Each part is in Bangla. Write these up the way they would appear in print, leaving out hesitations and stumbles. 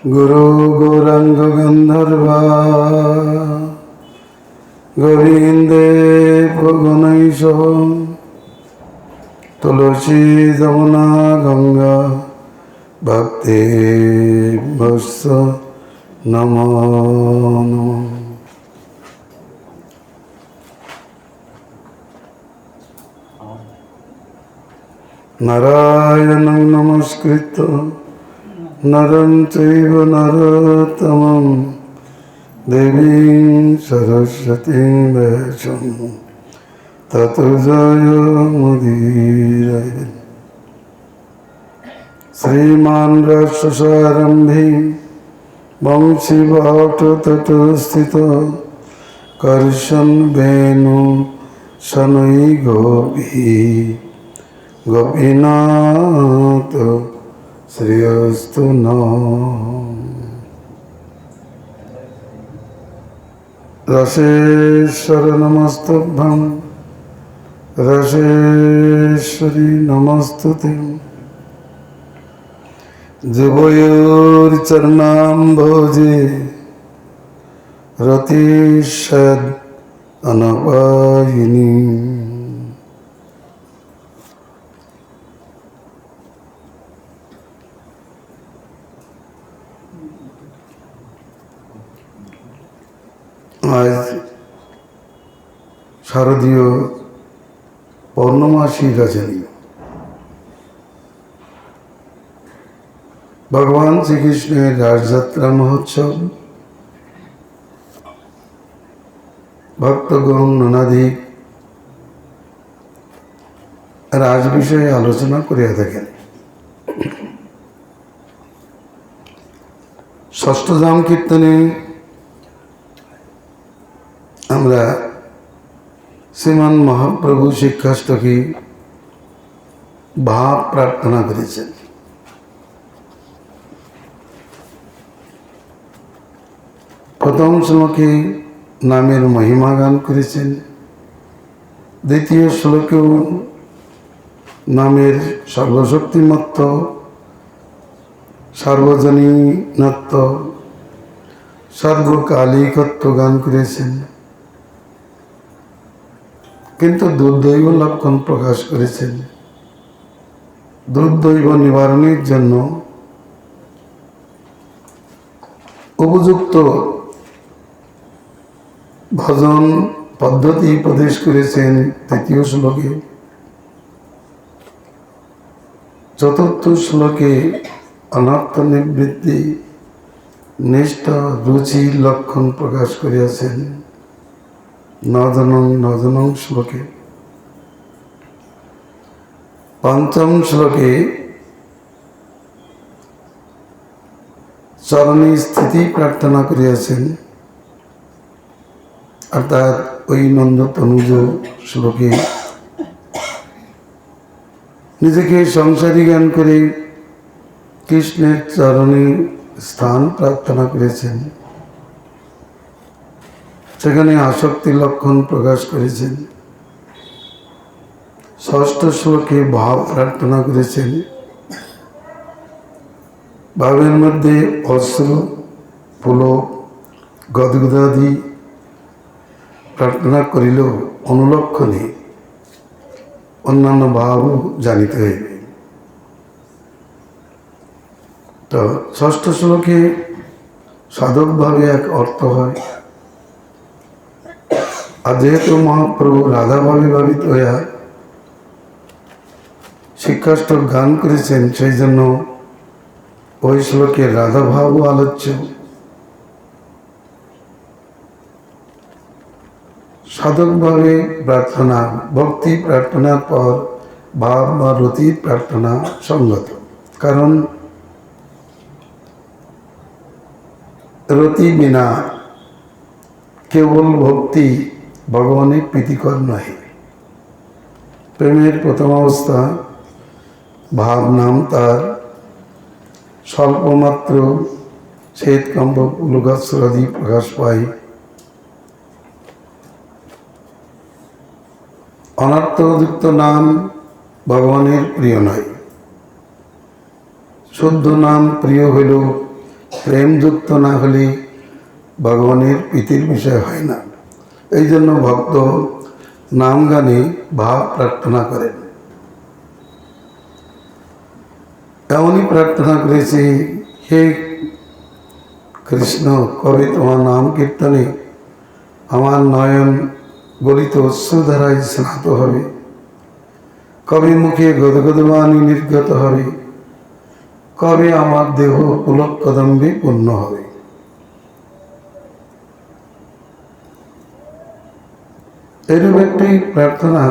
গুরু গৌরাঙ্গ গন্ধর্বা গোবিন্দে গণৈশ তুলসী যমুনা গঙ্গা ভক্তি বৎস নমো নমঃ। নারায়ণং নমস্কৃত্য নরং চৈব নরোত্তমং দেবীং সরস্বতীং ব্যাসং ততো জয়মুদীরয়ে। শ্রীমান রাষ্ট্রসারম্ভে বংশী বটতটস্থিত কর্ষণ বেণু শনৈ গোপী গোপীনাথ শ্রেয়স্তু নঃ। রসেশ্বর নমস্তুভ্যং রসেশ্বরী নমস্তুতে। যুবয়োর্চরণাম্ভোজে রতিষ্যদ অনপায়িনী। আজ শারদীয় পৌর্ণমাসী রজনী। ভগবান শ্রীকৃষ্ণের রাসযাত্রা মহোৎসব। ভক্তগণ নানাধিক রাজ বিষয়ে আলোচনা করিয়া থাকেন। ষষ্ঠধাম কীর্তনে আমরা শ্রীমান মহাপ্রভু শিক্ষাষ্টকে ভাব প্রার্থনা করেছেন। প্রথম শ্লোকে নামের মহিমা গান করেছেন, দ্বিতীয় শ্লোকেও নামের সর্বশক্তিমত্ব সার্বজনীনত্ব সর্বকালিকত্ব গান করেছেন, কিন্তু দুর্দৈব লক্ষণ প্রকাশ করেছেন। দুর্দৈব নিবারণের জন্য উপযুক্ত ভজন পদ্ধতি উপদেশ করেছেন তৃতীয় শ্লোকে। চতুর্থ শ্লোকে অনর্থ নিবৃত্তি নিষ্ঠা রুচি লক্ষণ প্রকাশ করিয়াছেন নজনং শ্লোকে। পঞ্চম শ্লোকে চরণে স্থিতি প্রার্থনা করিয়াছেন, অর্থাৎ ওই নন্দ তনুজ শ্লোকে নিজেকে সংসারী জ্ঞান করে কৃষ্ণের চরণে স্থান প্রার্থনা করেছেন, সেখানে আসক্তি লক্ষণ প্রকাশ করেছেন। ষষ্ঠ শ্লোকে ভাব প্রার্থনা করেছেন, ভাবের মধ্যে অশ্রু পুলক গদগদাদি প্রার্থনা করিলেও অনুলক্ষণে অন্যান্য ভাবও জানিতে হইবে। তো ষষ্ঠ শ্লোকে সাধকভাবে এক অর্থ হয়, আর যেহেতু মহাপ্রভু রাধাভাবে ভাবিত হইয়া শিক্ষাষ্টক গান করেছেন, সেই জন্য ওই শ্লোকে রাধাভাবও আলোচ্য। সাধকভাবে প্রার্থনা, ভক্তি প্রার্থনার পর ভাব বা রতি প্রার্থনা সঙ্গত, কারণ রতি বিনা কেবল ভক্তি ভগবানের প্রীতিকর নহে। প্রেমের প্রথম অবস্থা ভাব নাম তার স্বল্পমাত্র শ্বেতকম্ব পুলকাশ্রাদি প্রকাশ পায়। অনর্থযুক্ত নাম ভগবানের প্রিয় নয়। শুদ্ধ নাম প্রিয় হইল প্রেমযুক্ত না হলে ভগবানের প্রীতির বিষয় হয় না। এই জন্য ভক্ত নাম গানে ভাব প্রার্থনা করেন। এমনই প্রার্থনা করেছি, হে কৃষ্ণ, কবে তোমার নাম কীর্তনে আমার নয়ন গলিত অশ্রুধারায় স্নাত হবে, কবে মুখে গদগদ বাণী নির্গত হবে, কবে আমার দেহ পুলক কদম্বে পূর্ণ হবে। এরূপ একটি প্রার্থনা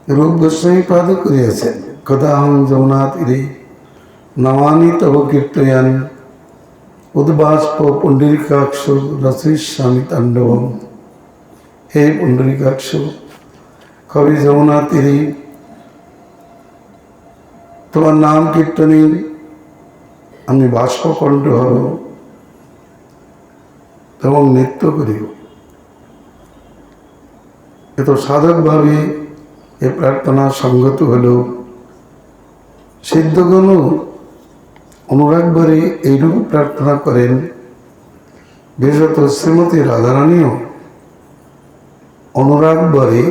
রূপ গোস্বামী পাদ করিয়াছেন। কদাহং যমুনা তীরে নমানি তব কীর্তয়ান উদ্বাষ্প পুণ্ডরীকাক্ষ রসস্বামী তাণ্ডবম। হে পুণ্ডরীকাক্ষ, কবে যমুনা তীরে তোমার নাম কীর্তনে আমি বাষ্পকণ্ঠ হব এবং নৃত্য করিব। এত সাধকভাবে এ প্রার্থনা সঙ্গত হল। সিদ্ধগণও অনুরাগ ভরে এইরূপ প্রার্থনা করেন। বিশেষত শ্রীমতী রাধারানীও অনুরাগ ভরে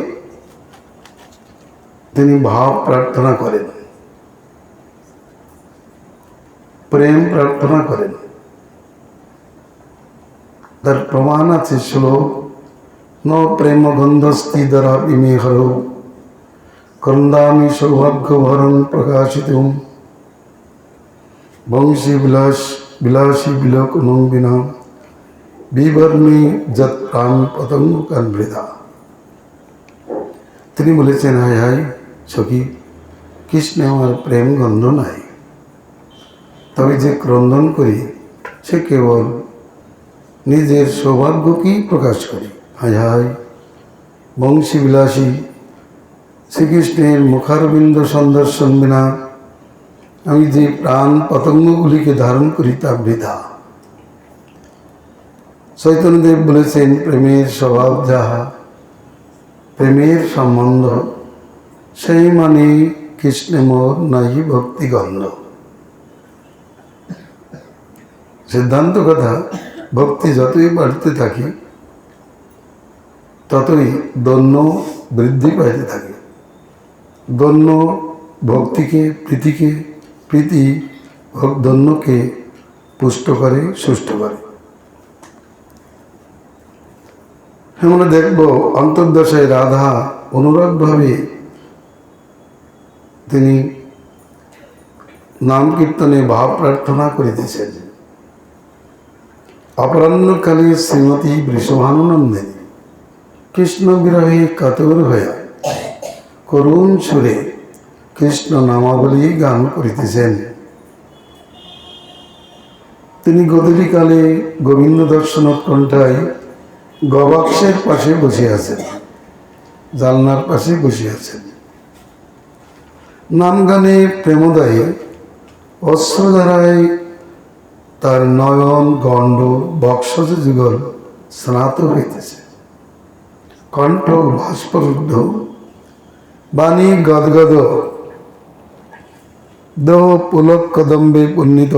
তিনি ভাব প্রার্থনা করেন, প্রেম প্রার্থনা করেন। তার প্রমাণ আছে শ্লোক, ন প্রেম গন্ধস্তি দ্বারা বিমে হর ক্রন্দামি সৌভাগ্য ভরণ প্রকাশিতুম বংশী বিলাসী বিলোকনং বিনা বিবর্মী যৎ প্রাণ পতঙ্গ কানবৃথা। তিনি বলেছেন, হায় হায় সখী, কৃষ্ণে আমার প্রেম গন্ধ নাই, তবে যে ক্রন্দন করি সে কেবল নিজের সৌভাগ্যকেই প্রকাশ করি। হায় হায় বংশী বিলাসী শ্রীকৃষ্ণের মুখারবিন্দ সন্দর্শন বিনা আমি যে প্রাণ পতঙ্গগুলিকে ধারণ করি তা বৃথা। চৈতন্যদেব বলেছেন, প্রেমের স্বভাব যাহা, প্রেমের সম্বন্ধ সেই মানে কৃষ্ণে মোর নাহি ভক্তিগন্ধ। সিদ্ধান্ত কথা, ভক্তি যতই বাড়তে থাকে ততই দৈন্য বৃদ্ধি পাইতে থাকে। দৈন্য ভক্তিকে, প্রীতিকে, প্রীতি দৈন্যকে পুষ্ট করে, সুষ্ঠ করে। আমরা দেখব অন্তর্দশায় রাধা অনুরাগভাবে তিনি নাম কীর্তনে ভাব প্রার্থনা করিতেছেন। অপরাহ্নকালে শ্রীমতী বৃষভানুনন্দিনী কৃষ্ণ বিরহে কাতর হইয়া করুণ সুরে কৃষ্ণ নামাবলী গান করিতেছেন। তিনি গোধূলিকালে গোবিন্দ দর্শন উৎকণ্ঠায় গবাক্ষের পাশে বসে আছেন, জালনার পাশে বসে আছেন। নাম গানে প্রেমদায়ী অশ্রুধারায় তার নয়ন গণ্ড বক্ষজ যুগল স্নাত হইতেছে। কণ্ঠ ভাস্পরুদ্ধ, বাণী গদগদ, দেহ পুলক কদম্বে পুণ্যিত।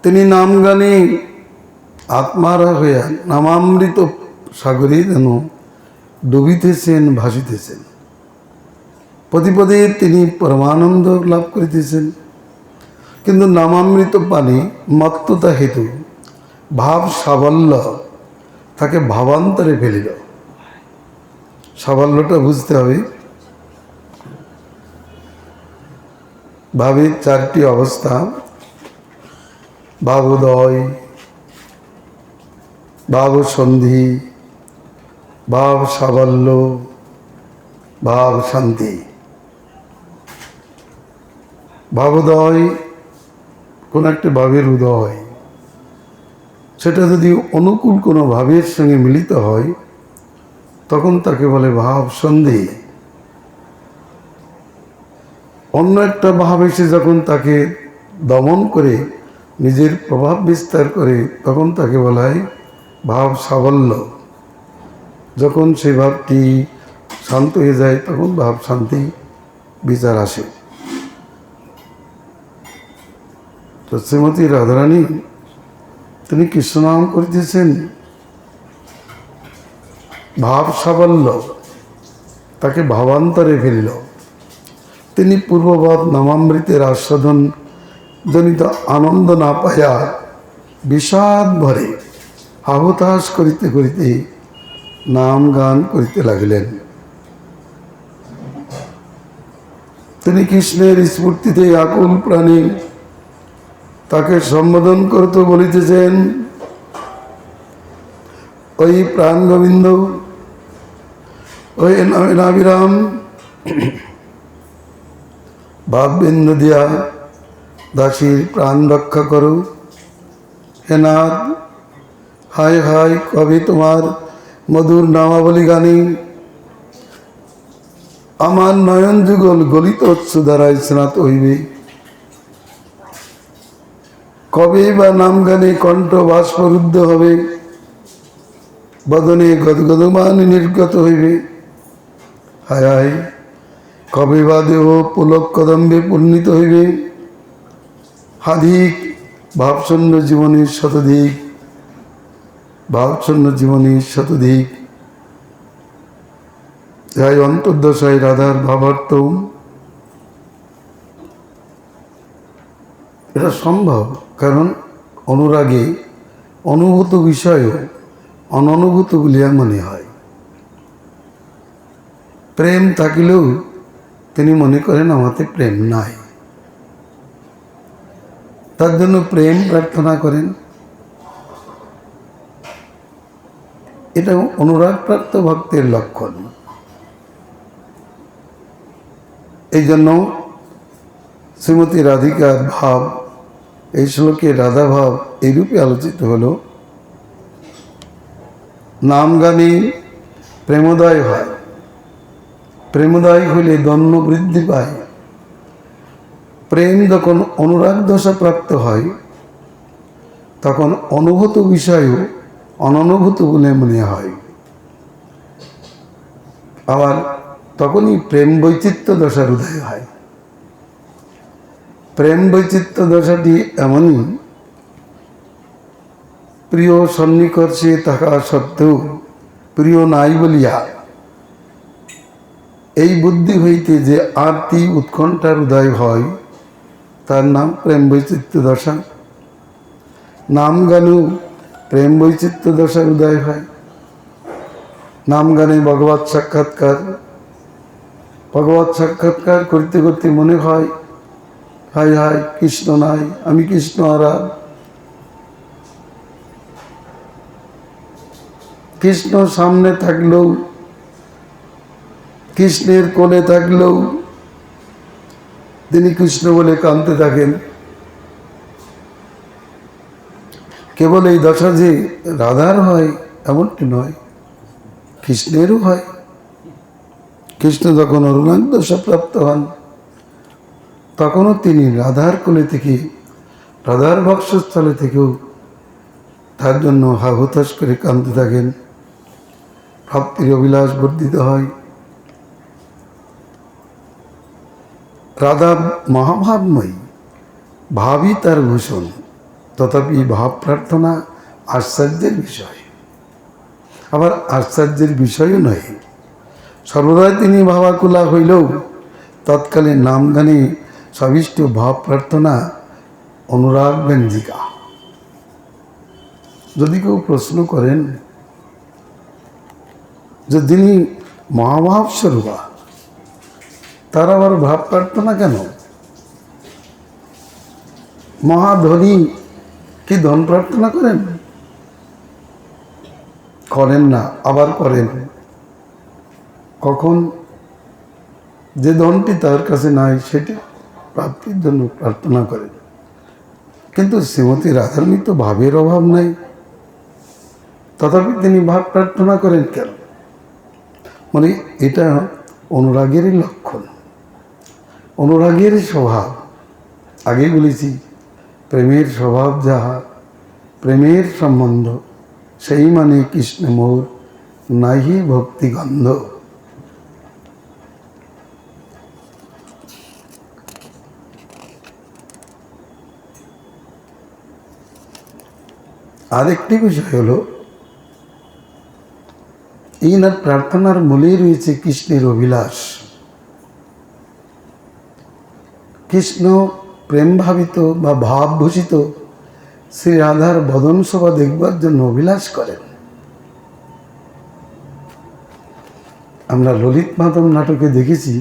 তিনি নাম গানে আত্মারা হইয়া নামামৃত সাগরে যেন ডুবিতেছেন, ভাসিতেছেন। পদে পদে তিনি পরমানন্দ লাভ করিতেছেন। কিন্তু নামামৃত পানি মত্ততা হেতু ভাব সাবল্য তাকে ভাবান্তরে ফেলিল। সাবল্যটা বুঝতে হবে। ভাবের চারটি অবস্থা: ভাবোদয়, ভাব সন্ধি, ভাব সাবল্য, ভাব শান্তি। ভাবোদয় কোন একটা ভাবের উদয়, সেটা যদি অনুকূল কোনো ভাবের সঙ্গে মিলিত হয় তখন তাকে বলে ভাব সন্ধি। অন্য একটা ভাব এসে যখন তাকে দমন করে নিজের প্রভাব বিস্তার করে তখন তাকে বলা হয় ভাব সাবল্য। যখন সেই ভাবটি শান্ত হয়ে যায় তখন ভাব শান্তি বিচার আসে। তো শ্রীমতী রাধারানী তিনি কৃষ্ণ নাম করিতেছেন, ভাব সাবল্য তাকে ভাবান্তরে ফেলিল। তিনি পূর্ববৎ নামামৃতের আস্বাদন জনিত আনন্দ না পাইয়া বিষাদ ভরে হাহুতাস করিতে করিতে নাম গান করিতে লাগিলেন। তিনি কৃষ্ণের স্ফূর্তিতে আকুল প্রাণী তাকে সম্বোধন করতে বলিতেছেন, ওই প্রাণ গোবিন্দ, ওই নাবিরাম, ভাববিন্দু দিয়া দাসীর প্রাণ রক্ষা করো। হে নাথ, হায় হায় কবে তোমার মধুর নামাবলী গানে আমার নয়ন যুগল গলিত অশ্রু দ্বারায় স্নাত হইবে। কবে বা নাম গানে কণ্ঠ বাষ্পরুদ্ধ হবে, বদনে গদগদমান নির্গত হইবে। হায় হায় কবে বা দেহ পুলক কদম্বে পূর্ণিত হইবে। হাধিক ভাবশূন্য জীবনের শতধিক, ভাবশূন্য জীবনের শতধিক। যাই অন্তর্দশায় রাধার ভাবার্থ, এটা সম্ভব, কারণ অনুরাগে অনুভূত বিষয়ও অননুভূত বলিয়া মনে হয়। প্রেম থাকিলেও তিনি মনে করেন আমাতে প্রেম নাই, তার জন্য প্রেম প্রার্থনা করেন। এটা অনুরাগপ্রাপ্ত ভক্তের লক্ষণ। এই জন্য শ্রীমতী রাধিকার ভাব এই শ্লোকে রাধা ভাব এইরূপে আলোচিত হল। নাম গানে প্রেমোদয় হয়, প্রেমোদয় হইলে দন্য বৃদ্ধি পায়। প্রেম যখন অনুরাগ দশা প্রাপ্ত হয় তখন অনুভূত বিষয়ও অননুভূত বলে মনে হয়। আবার তখনই প্রেম বৈচিত্র্য দশার উদয় হয়। প্রেম বৈচিত্র্য দশাটি এমনই, প্রিয় সন্নিকর্ষে থাকা সত্ত্বেও প্রিয় নাই বলিয়া এই বুদ্ধি হইতে যে আরতি উৎকণ্ঠার উদয় হয় তার নাম প্রেম বৈচিত্র্য দশা। নাম গানেও প্রেম বৈচিত্র্য দশার উদয় হয়। নাম গানে ভগবৎ সাক্ষাৎকার, ভগবৎ সাক্ষাৎকার করতে করতে মনে হয় হায় হায় কৃষ্ণ নাই, আমি কৃষ্ণ হারা। কৃষ্ণ সামনে থাকলেও, কৃষ্ণের কোলে থাকলেও তিনি কৃষ্ণ বলে কাঁদতে থাকেন। কেবল এই দশা যে রাধার হয় এমনটি নয়, কৃষ্ণেরও হয়। কৃষ্ণ যখন অনুরাগ দশা প্রাপ্ত হন তখনও তিনি রাধার কোলে থেকে, রাধার বক্ষস্থলে থেকেও তার জন্য হাহুতাশ করে কাঁদতে থাকেন। ভক্তির অভিলাষ বর্ধিত হয়। রাধা মহাভাবময়ী, ভাবই তার ভূষণ, তথাপি ভাব প্রার্থনা আশ্চর্যের বিষয়। আবার আশ্চর্যের বিষয়ও নয়, সর্বদাই তিনি ভাবাকুলা হইলেও তৎকালে নাম গানে সবিষ্ট ভাব প্রার্থনা অনুরাগ ব্যঞ্জিকা। যদি কেউ প্রশ্ন করেন যে যিনি মহাভাব স্বরূপা তার আবার ভাব প্রার্থনা কেন? মহাধনী কি ধন প্রার্থনা করেন? করেন না, আবার করেন কখন? যে ধনটি তার কাছে নাই সেটি প্রাপ্তির জন্য প্রার্থনা করেন। কিন্তু শ্রীমতী রাধারানীর তো ভাবের অভাব নাই, তথাপি তিনি ভাব প্রার্থনা করেন কেন? মানে এটা অনুরাগেরই লক্ষণ, অনুরাগের স্বভাব। আগেই বলেছি, প্রেমের স্বভাব যাহা, প্রেমের সম্বন্ধ সেই মানে কৃষ্ণ মোর নাহি ভক্তিগন্ধ। আরেকটি বিষয় হলো, ইনার প্রার্থনার মূলেই রয়েছে কৃষ্ণের অভিলাষ। কৃষ্ণ প্রেম ভাবিত বা ভাবভূষিত শ্রী রাধার বদন শোভা দেখবার জন্য অভিলাষ করেন। আমরা ললিত মাধব নাটকে দেখেছি,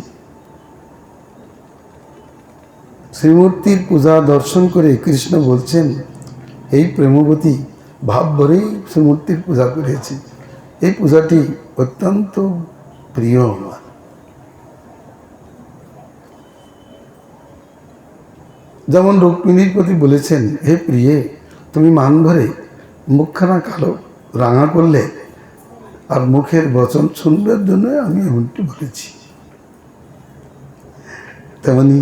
শ্রীমূর্তির পূজা দর্শন করে কৃষ্ণ বলছেন, এই প্রেমবতী ভাব ভরেই শ্রীমূর্তির পূজা করেছি, এই পূজাটি অত্যন্ত প্রিয় আমার। যেমন রুক্মিণীর প্রতি বলেছেন, হে প্রিয়ে, তুমি মান ভরে মুখখানা কালো রাঙা করলে, আর মুখের বচন শুনবার জন্য আমি এমনটি বলেছি। তেমনি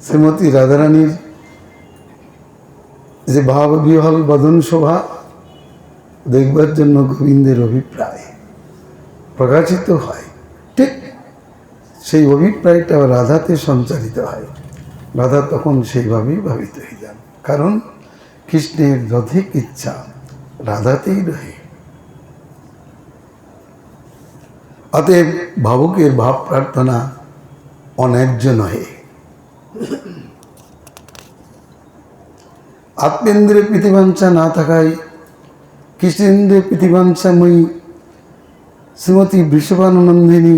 শ্রীমতী রাধারানীর যে ভাব বিহল বদন শোভা দেখবার জন্য গোবিন্দের অভিপ্রায় প্রকাশিত হয়, ঠিক সেই অভিপ্রায়টা রাধাতে সঞ্চারিত হয়। রাধা তখন সেইভাবেই ভাবিত হয়ে যান, কারণ কৃষ্ণের যথেক ইচ্ছা রাধাতেই রহে। অতএব ভাবুকের ভাব প্রার্থনা অন্যায্য নহে। আত্মেন্দ্রিয় প্রীতিবাঞ্ছা না থাকায় কৃষ্ণেন্দ্রিয় প্রীতিবাঞ্ছাময়ী শ্রীমতী বৃষভানুনন্দিনী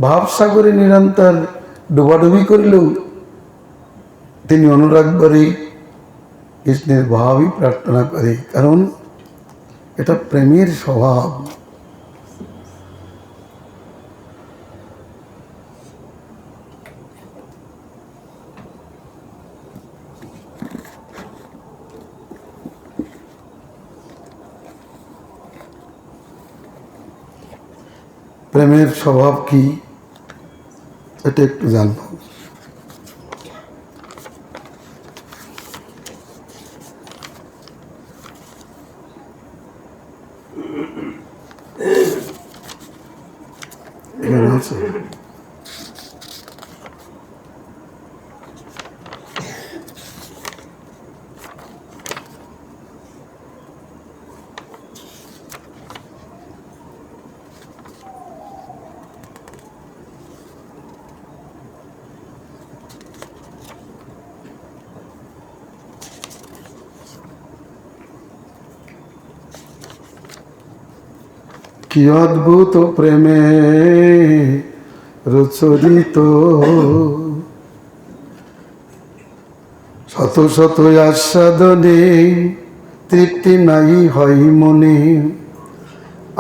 ভাবসাগরে নিরন্তর ডোবাডুবি করিলেও তিনি অনুরাগ করে কৃষ্ণের ভাবই প্রার্থনা করে, কারণ এটা প্রেমের স্বভাব। প্রেমের স্বভাব কি এটা একটু জানব। এখানে আছে কি অদ্ভুত প্রেমে রচরিত, শত শত আস্বাদনে তৃপ্তি নাই হয় মনে,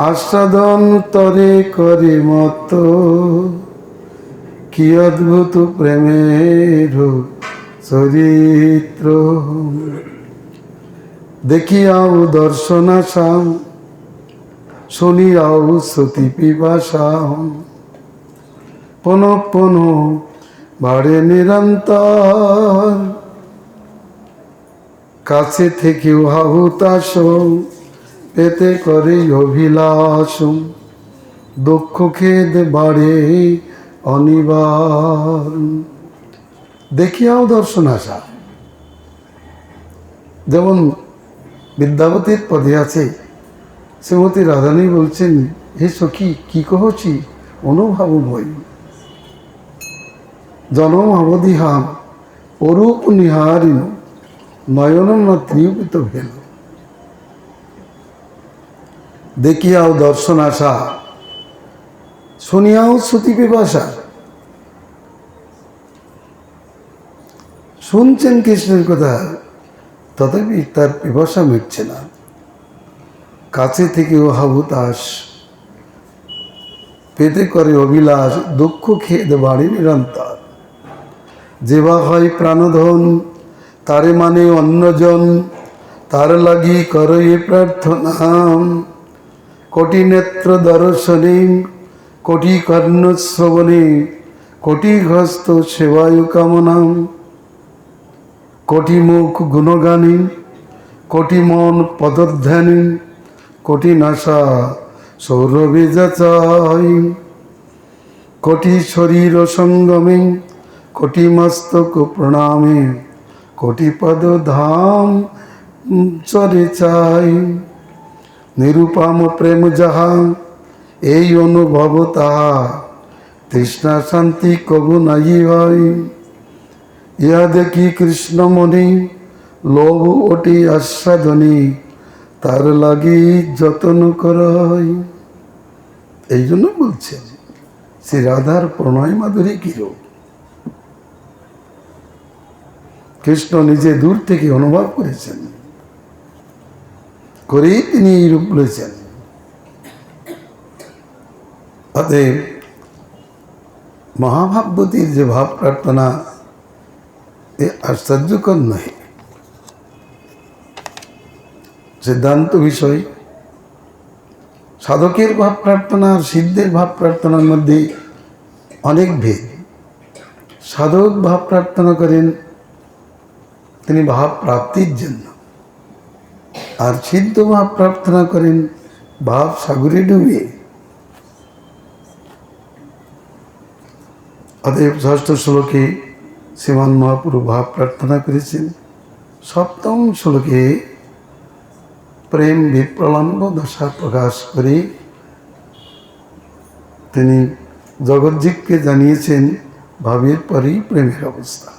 আস্বাদন তরে করে মত, কি অদ্ভুত প্রেমের চরিত্র। দেখিয়াও দর্শন আশা, শুনিয়াও শ্রুতি পিপাসা, পুনঃ পুনঃ বাড়ে নিরন্তর, কাছে থেকেও হাহুতাস, পেতে করে অভিলাষ, দুঃখ খেদ বাড়ে অনিবার। দেখিয়াও দর্শন আশা, যেমন বিদ্যাপতির পদে আছে, শ্রীমতী রাধারানী বলছেন, হে সখী কি কহছি অনুভব মই, জনম অবধিহাম অরূপ নিহারিণ, নয়ন না ত্রিপিত ভেল। দেখিয়াও দর্শন আশা, শুনিয়াও শ্রুতি পিপাসা। শুনছেন কৃষ্ণের কথা, তথাপি তার পিপাসা মিটছে না। কাছে থেকেও হাহুতাস, পেতে করে অভিলাষ, দুঃখ খেদ বাড়ে নিরন্তর। যেবা হয় প্রাণধন, তারে মানে অন্যজন, তার লাগি করে প্রার্থনা। কোটি নেত্র দর্শনে, কোটি কর্ণ শ্রবণে, কোটি হস্ত সেবায়ু কামনাম, কোটি মুখ গুণগানে, কোটি মন পদধ্যানে, কোটি নাসা সৌরভে যাচাই, কোটি শরীর সঙ্গমে, কোটি মস্তক প্রণামে, কোটি পদ ধাম চরে চাই। নিরুপম প্রেম যাহা এই অনুভব তাহা তৃষ্ণা শান্তি কবু নাই হয়। ইহা দেখি কৃষ্ণমণি লোভ ওটি আস্বাদনী তার লাগি যতন করাই। এই জন্য বলছেন শ্রী রাধার প্রণয় মাধুরী কিরূপ কৃষ্ণ নিজে দূর থেকে অনুভব করেছেন, করেই তিনি এই রূপ বলেছেন। অতএব মহাভাবতীর যে ভাব প্রার্থনা এ আশ্চর্যকর নয়, সিদ্ধান্ত বিষয়। সাধকের ভাব প্রার্থনা আর সিদ্ধের ভাব প্রার্থনার মধ্যে অনেক ভেদ। সাধক ভাব প্রার্থনা করেন তিনি ভাব প্রাপ্তির জন্য, আর সিদ্ধ ভাব প্রার্থনা করেন ভাব সাগরে ডুবে। অতএব ষষ্ঠ শ্লোকে শ্রীমান মহাপ্রভু ভাব প্রার্থনা করেছেন। সপ্তম শ্লোকে প্রেম বিপ্রলম্ব দশা প্রকাশ করে তিনি জগজ্জীবকে জানিয়েছেন ভাবের পরেই প্রেমের অবস্থা।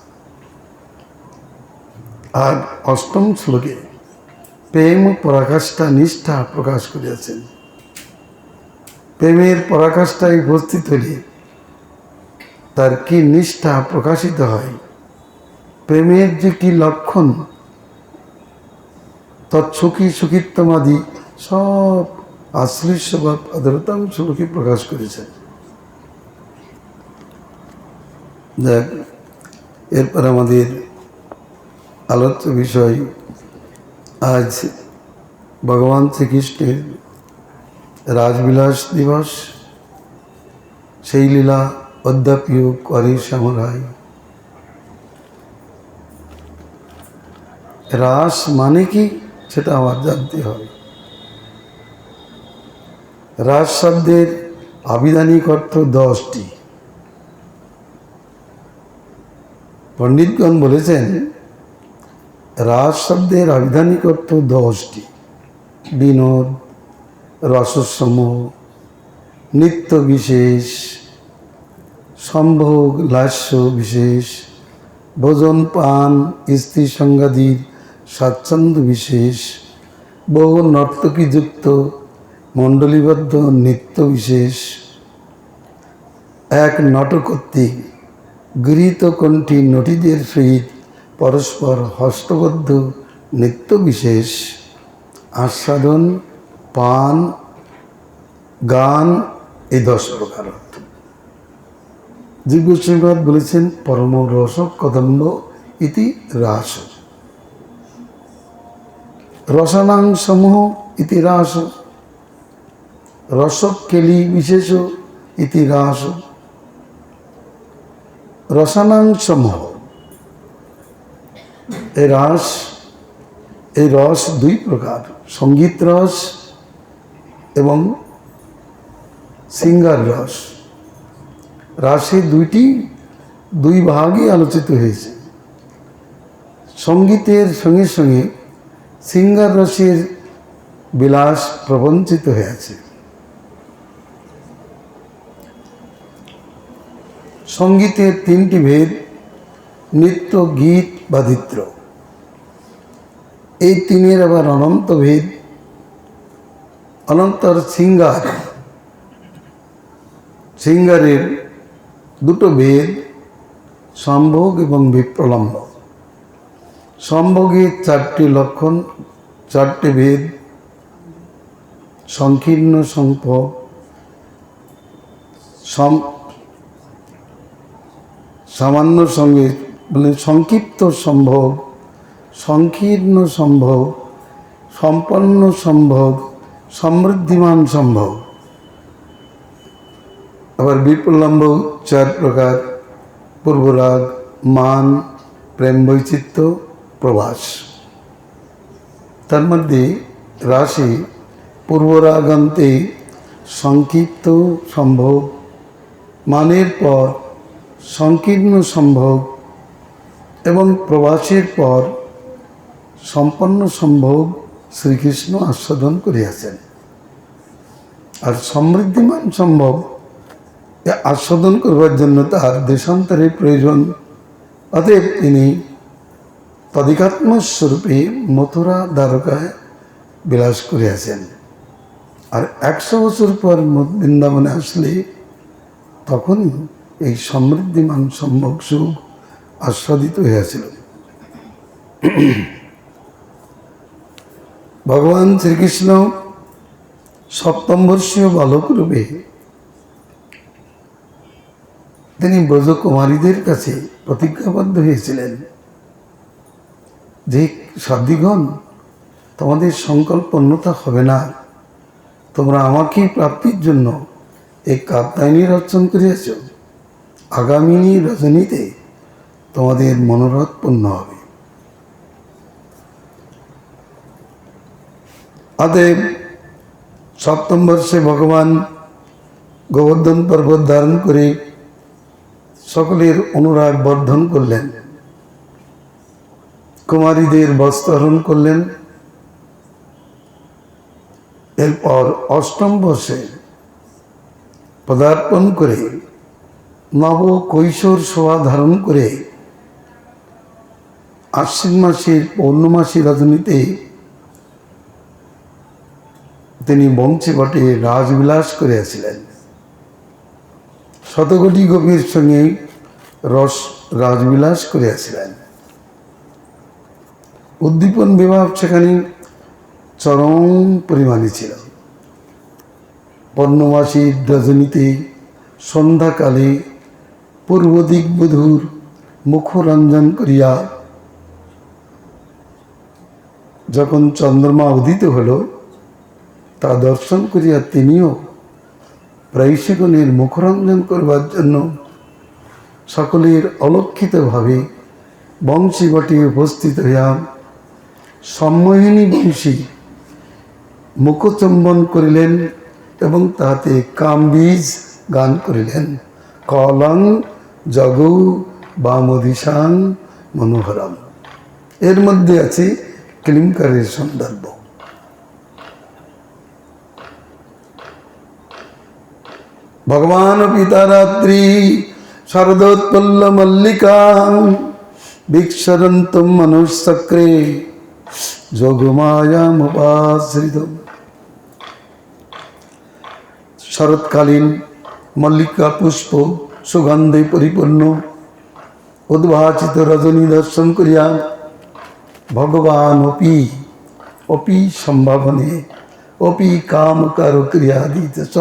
আর অষ্টম শ্লোকে প্রেম পরাকাষ্ঠা নিষ্ঠা প্রকাশ করিয়াছেন। প্রেমের পরাকাষ্ঠায় উপস্থিত হলে তার কি নিষ্ঠা প্রকাশিত হয়, প্রেমের যে কি লক্ষণ, তৎসুখী সুখিত্তমাদি সব আশ্লিষ্য বা আদরতাম শ্লোকে প্রকাশ করেছেন। দেখ, এরপর আমাদের আলোচ্য বিষয় আজ ভগবান শ্রীকৃষ্ণের রাজবিলাস দিবস। সেই লীলা অদ্যাপিও করে শ্যামরায়। রাস মানে কি সেটা আবার জানতে হবে। রাস শব্দের আবিধানিক অর্থ 10টি। পণ্ডিতগণ বলেছেন রাস শব্দের আবিধানিক অর্থ 10টি। বিনোদ, রসসমূহ, নিত্য বিশেষ, সম্ভোগ লাস্য বিশেষ, ভোজন পান স্ত্রী সংগাদির স্বাচ্ছন্দ্য বিশেষ, বহু নর্তকীযুক্ত মণ্ডলীবদ্ধ নৃত্য বিশেষ, এক নট কর্তৃক গৃহীত কণ্ঠী নটীদের সহিত পরস্পর হস্তবদ্ধ নৃত্য বিশেষ, আস্বাদন, পান, গান, এই 10 প্রকার অর্থ। জীবগোস্বামীপাদ বলেছেন পরম রস কদম্ব ইতি রাস, রসানাং সমূহ ইতি রাস, রসককেলি বিশেষ ইতি রাস। রসানাং সমূহ, এই রাস, এই রস 2 প্রকার, সঙ্গীত রস এবং সিঙ্গার রস। রাসে 2 ভাগই আলোচিত হয়েছে। সঙ্গীতের সঙ্গে সঙ্গে সিঙ্গার রসের বিলাস প্রবঞ্চিত হয়েছে। সঙ্গীতের 3টি ভেদ, নৃত্য, গীত, বাদিত্র। এই 3-এর আবার অনন্ত ভেদ, অনন্তর সিঙ্গার। সিঙ্গারের 2টো ভেদ, সম্ভোগ এবং বিপ্রলম্ব। সম্ভোগের 4টি লক্ষণ, 4টে ভেদ, সংকীর্ণ সম্ভোগ, সামান্য সঙ্গে মানে সংক্ষিপ্ত সম্ভোগ, সংকীর্ণ সম্ভোগ, সম্পন্ন সম্ভোগ, সমৃদ্ধিমান সম্ভোগ। আবার বিপ্রলম্ব 4 প্রকার, পূর্বরাগ, মান, প্রেম বৈচিত্র্য, প্রবাস। তার মধ্যে রাশি পূর্বরাগান্তে সংক্ষিপ্ত সম্ভোগ, মানের পর সংকীর্ণ সম্ভোগ এবং প্রবাসের পর সম্পন্ন সম্ভব শ্রীকৃষ্ণ আস্বাদন করিয়াছেন, আর সমৃদ্ধিমান সম্ভব আস্বাদন করবার জন্য তার দেশান্তরের প্রয়োজন। অতএব তিনি তদিকাত্মস্বরূপে মথুরা দ্বারকায় বিলাস করিয়াছেন। আর 100 বছর পর বৃন্দাবনে আসলে তখনই এই সমৃদ্ধিমান সম্ভব সুখ আস্বাদিত হইয়াছিল। ভগবান শ্রীকৃষ্ণ সপ্তমবর্ষীয় বালক রূপে তিনি ব্রজকুমারীদের কাছে প্রতিজ্ঞাবদ্ধ হয়েছিলেন যে সাধ্বীগণ, তোমাদের সংকল্প অন্যথা হবে না, তোমরা আমাকে প্রাপ্তির জন্য এই কাত্যায়নী রচন করিয়াছ, আগামিনী রজনীতে তোমাদের মনোরথ পূর্ণ হবে। অতএব সপ্তম বর্ষে ভগবান গোবর্ধন পর্বত ধারণ করে সকলের অনুরাগ বর্ধন করলেন, কুমারীদের বস্ত্রহরণ করলেন। এরপর অষ্টম বর্ষে পদার্পণ করে নব কৈশোর শোভা ধারণ করে আশ্বিন মাসের পৌর্ণমাসী রজনীতে তিনি বংশীবটে রাজবিলাস করিয়াছিলেন। শতকোটি গোপীর সঙ্গে রাজবিলাস করিয়াছিলেন। উদ্দীপন বিভাব সেখানে চরম পরিমাণে ছিল। পূর্ণমাসীর রজনীতে সন্ধ্যাকালে পূর্ব দিক বধূর মুখরঞ্জন করিয়া যখন চন্দ্রমা উদিত হল, তা দর্শন করিয়া তিনিও প্রায়শগণের মুখরঞ্জন করবার জন্য সকলের অলক্ষিতভাবে বংশীবটে উপস্থিত হইয়া সম্মোহিনী বংশী মুখচুম্বন করিলেন এবং তাহাতে কামবীজ গান করিলেন। কলং জগৌ বামদিশাং মনোহরম। এর মধ্যে আছে ক্লিঙ্কারের সন্দর্ভ। ভগবান পিতা রাত্রি শরদোৎপল্ল মল্লিকা বিক্ষরন্তম মনুষ্যক্রে যোগমায়ামুপাশ্রিত। শরৎকালীন মল্লিকা পুষ্প সুগন্ধে পরিপূর্ণ উদ্ভাসিত রজনী দর্শন করিয়া ভগবান অপি সম্ভাবনে অপি কামকার ক্রিয়াদিত চ।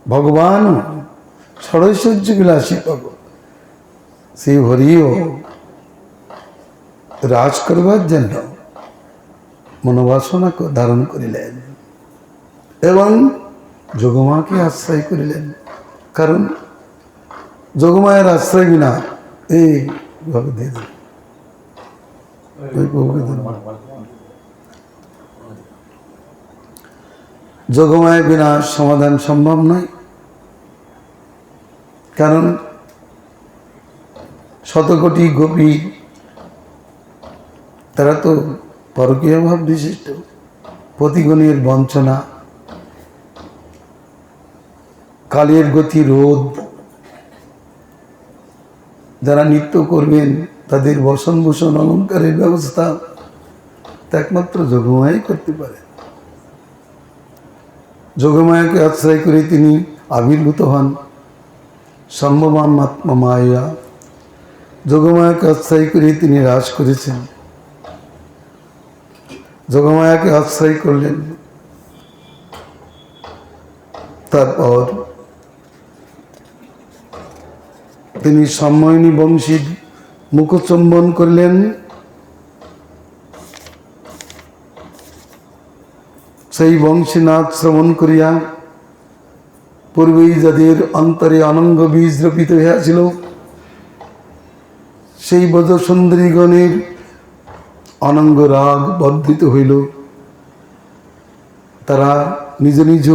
ভগবান ষড়ৈশ্বর্য বিলাসী পাব, সেই হরিও রাজ করবার জন্য মনোবাসনা ধারণ করিলেন এবং যোগমাকে আশ্রয় করিলেন। কারণ যোগমায়ের আশ্রয় বিনা এইভাবে দিয়ে দেন, যোগমায়ের বিনা সমাধান সম্ভব নয়। কারণ শতকোটি গোপী তারা তো পরকীয় ভাব বিশিষ্ট, পতিগণের বঞ্চনা, কালের গতি রোধ, যারা নৃত্য করবেন তাদের বসনভূষণ অলঙ্কারের ব্যবস্থা তা একমাত্র যোগমায়াই করতে পারে। যোগমায়াকে আশ্রয় করে তিনি আবির্ভূত হন। সম্ভবান আত্মা মায়া, যোগমায়াকে আশ্রয় করে তিনি রাস করেছেন। যোগমায়াকে আশ্রয় করলেন, তারপর তিনি সম্মোহিনী বংশীর মুখচুম্বন করলেন। সেই বংশীনাথ শ্রবণ করিয়া পূর্বেই যাদের অন্তরে অনঙ্গ বীজ রোপিত হইয়াছিল, সেই ব্রজসুন্দরীগণের অনঙ্গ রাগ বর্ধিত হইল। তারা নিজ নিজ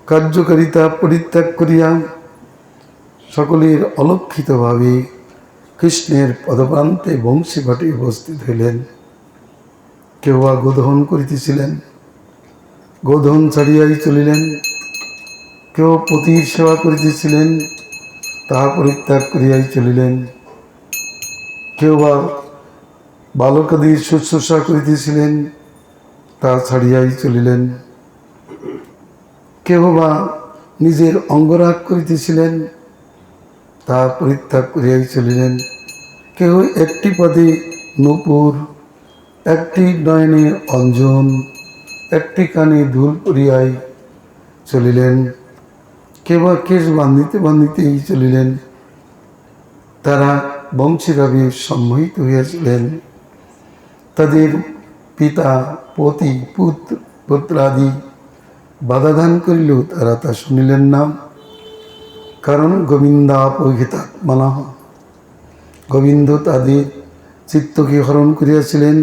কার্যকারিতা পরিত্যাগ করিয়া সকলের অলক্ষিতভাবে কৃষ্ণের পদপ্রান্তে বংশীবটে উপস্থিত হইলেন। কেউ বা গোদহন করিতেছিলেন, গোধন ছাড়িয়াই চলিলেন। কেউ পতির সেবা করিতেছিলেন, তাহা পরিত্যাগ করিয়াই চলিলেন। কেউ বা বালকাদির শুশ্রূষা করিতেছিলেন, তা ছাড়িয়াই চলিলেন। কেহ বা নিজের অঙ্গরাগ করিতেছিলেন, তা পরিত্যাগ করিয়াই চলিলেন। কেহ একটি পদে নূপুর, একটি নয়নে অঞ্জন, একটি কানে দুল পরিয়াই চলিলেন। কেউ বা কেশ বান্ধিতে বান্ধিতেই চলিলেন। তারা বংশীভাবে সম্মোহিত হইয়াছিলেন। তাদের পিতা, পতি, পুত্রাদি বাধাদান করিলেও তারা তা শুনিলেন না, কারণ গোবিন্দাপহিতাত্মনা, গোবিন্দ তাদের চিত্তকে হরণ করিয়াছিলেন।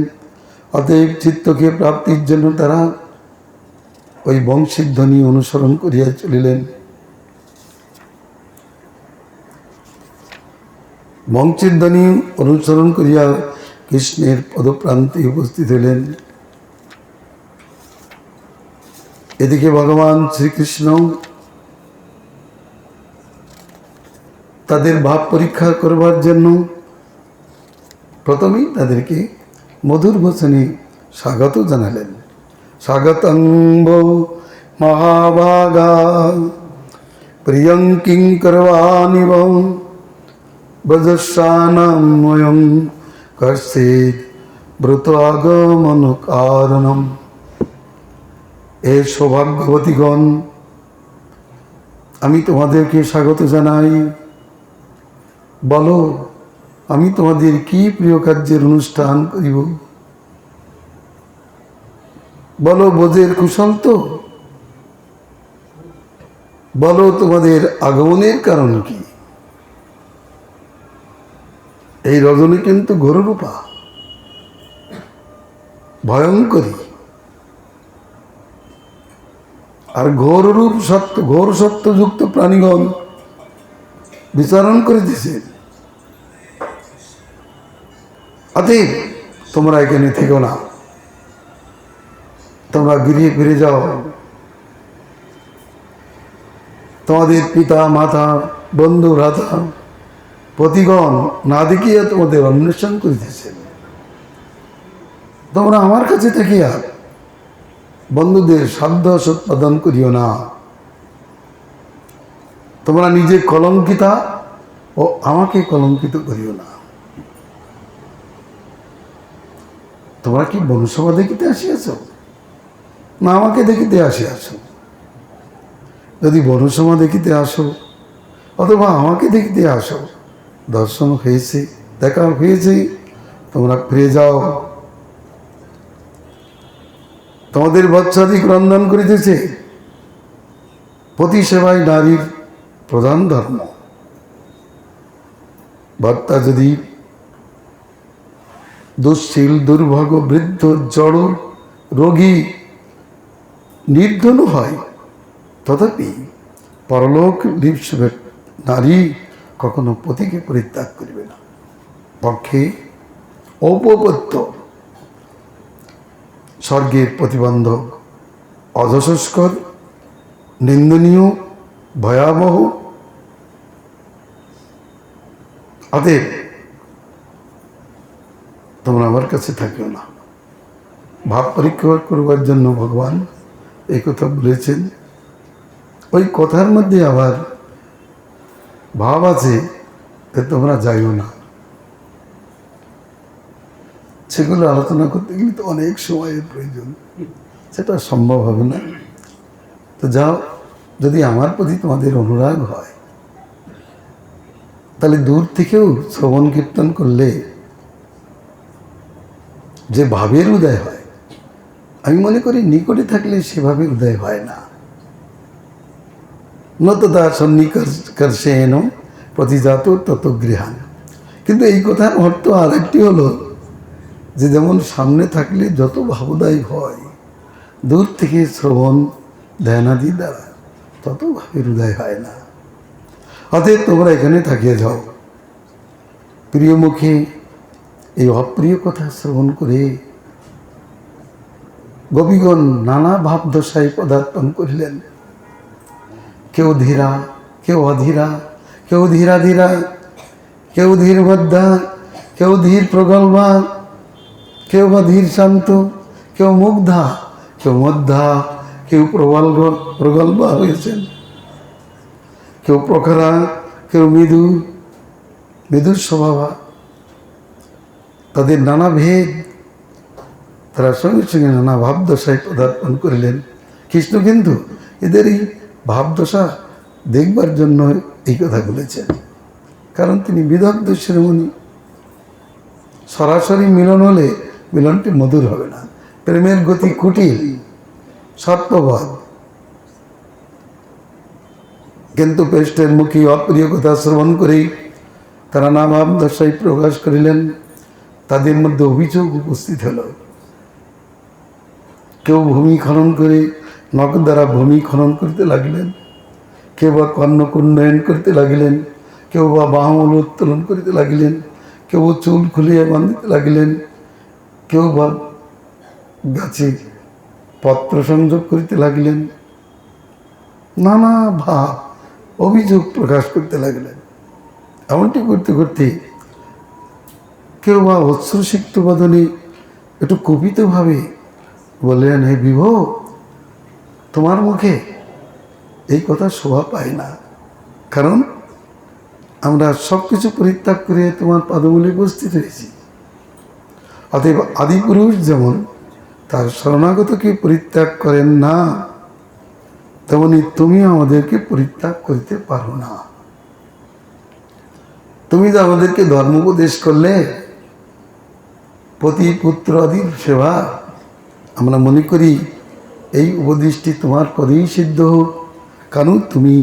অতএব চিত্তকে প্রাপ্তির জন্য তারা ওই বংশীর ধ্বনি অনুসরণ করিয়া চলিলেন। বংশীর ধ্বনি অনুসরণ করিয়া কৃষ্ণের পদপ্রান্তে উপস্থিত হইলেন। এদিকে ভগবান শ্রীকৃষ্ণ তাদের ভাব পরীক্ষা করবার জন্য প্রথমেই তাদেরকে মধুর বচনে স্বাগত জানালেন। স্বাগতং বো মহাভাগা প্রিয়ং কিং করবাণিব ব্রজস্যানাময়ং কর্ষেদ ব্রত আগমন কারণম। এ সৌভাগ্যবতীগণ, আমি তোমাদেরকে স্বাগত জানাই। বলো, আমি তোমাদের কি প্রিয় কার্যের অনুষ্ঠান করিব? বলো, বোঝের কুশল তো? বলো, তোমাদের আগমনের কারণ কি? এই রজনী কিন্তু ঘোররূপা, ভয়ঙ্করী, আর ঘোররূপ সত্য, ঘোর সত্যযুক্ত প্রাণীগণ বিচরণ করিতেছে। অতএব তোমরা এখানে থেকো না, তোমরা গৃহে ফিরে যাও। তোমাদের পিতা, মাতা, বন্ধু, ভ্রাতা, পতিগণ না দেখিয়া তোমাদের অন্বেষণ করিতেছেন। তোমরা আমার কাছে থাকিয়া বন্ধুদের সাধ্য উৎপাদন করিও না। তোমরা নিজে কলঙ্কিতা ও আমাকে কলঙ্কিত করিও না। তোমরা কি বনসভা দেখিতে আসিয়াছ, না আমাকে দেখিতে আসিয়াছ? যদি বনসভা দেখিতে আসো অথবা আমাকে দেখিতে আসো, দর্শন হয়েছে, দেখা হয়েছে, তোমরা ফিরে যাও। তোমাদের বৎসাদিক রন্ধন করিতেছে। পতি সেবাই নারীর প্রধান ধর্ম। ভর্তা যদি দুশ্শীল, দুর্ভাগ্য, বৃদ্ধ, জড়, রোগী, নির্ধন হয়, তথাপি পরলোক লিপ্সবে নারী কখনো পতিকে পরিত্যাগ করিবে না। পক্ষে ঔপপত্য, স্বর্গের প্রতিবন্ধক, অযশস্কর, নিন্দনীয়, ভয়াবহ। অতএব তোমরা আমার কাছে থাকিও না। ভাব পরীক্ষা করবার জন্য ভগবান এই কথা বলেছেন। ওই কথার মধ্যে আবার ভাব আছে যে তোমরা যাইও না। সেগুলো আলোচনা করতে গেলে তো অনেক সময়ের প্রয়োজন, সেটা সম্ভব হবে না। তো যাও, যদি আমার প্রতি তোমাদের অনুরাগ হয় তাহলে দূর থেকেও শ্রবণ কীর্তন করলে যে ভাবের উদয় হয়, আমি মনে করি নিকটে থাকলে সেভাবে উদয় হয় না। নতদা সন্নিকর্ষেণ প্রতিজাত তত গৃহান। কিন্তু এই কথার অর্থ আর একটি হলো যে যেমন সামনে থাকলে যত ভাবোদয় হয়, দূর থেকে শ্রবণ ধ্যানাদি দ্বারা তত ভাবের উদয় হয় না। অতএব তোমরা এখানে থাকিয়ে যাও। প্রিয় মুখে এই অপ্রিয় কথা শ্রবণ করে গোপীগণ নানা ভাবদশায় পদার্পণ করিলেন। কেউ ধীরা, কেউ অধীরা, কেউ ধীরা ধীরা, কেউ ধীর মধ্যা, কেউ ধীর প্রগল্ভা, কেউ বা ধীর শান্ত, কেউ মুগ্ধা, কেউ মধ্যা, কেউ প্রগল্ভা হয়েছেন, কেউ প্রখরা, কেউ মৃদুর স্বভাবা। তাদের নানা ভেদ, তারা সঙ্গে সঙ্গে নানা ভাবদশায় পদার্পণ করিলেন। কৃষ্ণ কিন্তু এদের এই ভাবদশা দেখবার জন্য এই কথা বলেছেন, কারণ তিনি বিদগ্ধ শিরোমণি। সরাসরি মিলন হলে মিলনটি মধুর হবে না। প্রেমের গতি কুটিল, সর্পবধ। কিন্তু পৃষ্ঠের মুখী অপ্রিয় কথা শ্রবণ করেই তারা নানা ভাবদশায় প্রকাশ করিলেন। তাদের মধ্যে অভিযোগ উপস্থিত হল। কেউ ভূমি খনন করে নখ দ্বারা ভূমি খনন করতে লাগলেন, কেউ বা কর্ণক উন্নয়ন করতে লাগিলেন, কেউ বা বাহুমূল উত্তোলন করিতে লাগিলেন, কেউ চুল খুলিয়া বাঁধিতে লাগিলেন, কেউ বা গাছে পত্র সংযোগ করিতে লাগিলেন। নানা ভাব অভিযোগ প্রকাশ করতে লাগলেন। এমনটি করতে করতে কেউ বা অশ্রুসিক্ত বদনে একটু কুপিতভাবে বললেন, হে বিভো, তোমার মুখে এই কথা শোভা পায় না, কারণ আমরা সব কিছু পরিত্যাগ করে তোমার পাদমূলে উপস্থিত হয়েছি। অতএব আদিপুরুষ যেমন তার শরণাগতকে পরিত্যাগ করেন না, তেমনি তুমি আমাদেরকে পরিত্যাগ করিতে পারো না। তুমি যে আমাদেরকে ধর্ম উপদেশ করলে, পতি পুত্র আদির সেবা, আমরা মনে করি এই উপদেশটি তোমার পদেই সিদ্ধ হোক, কারণ তুমি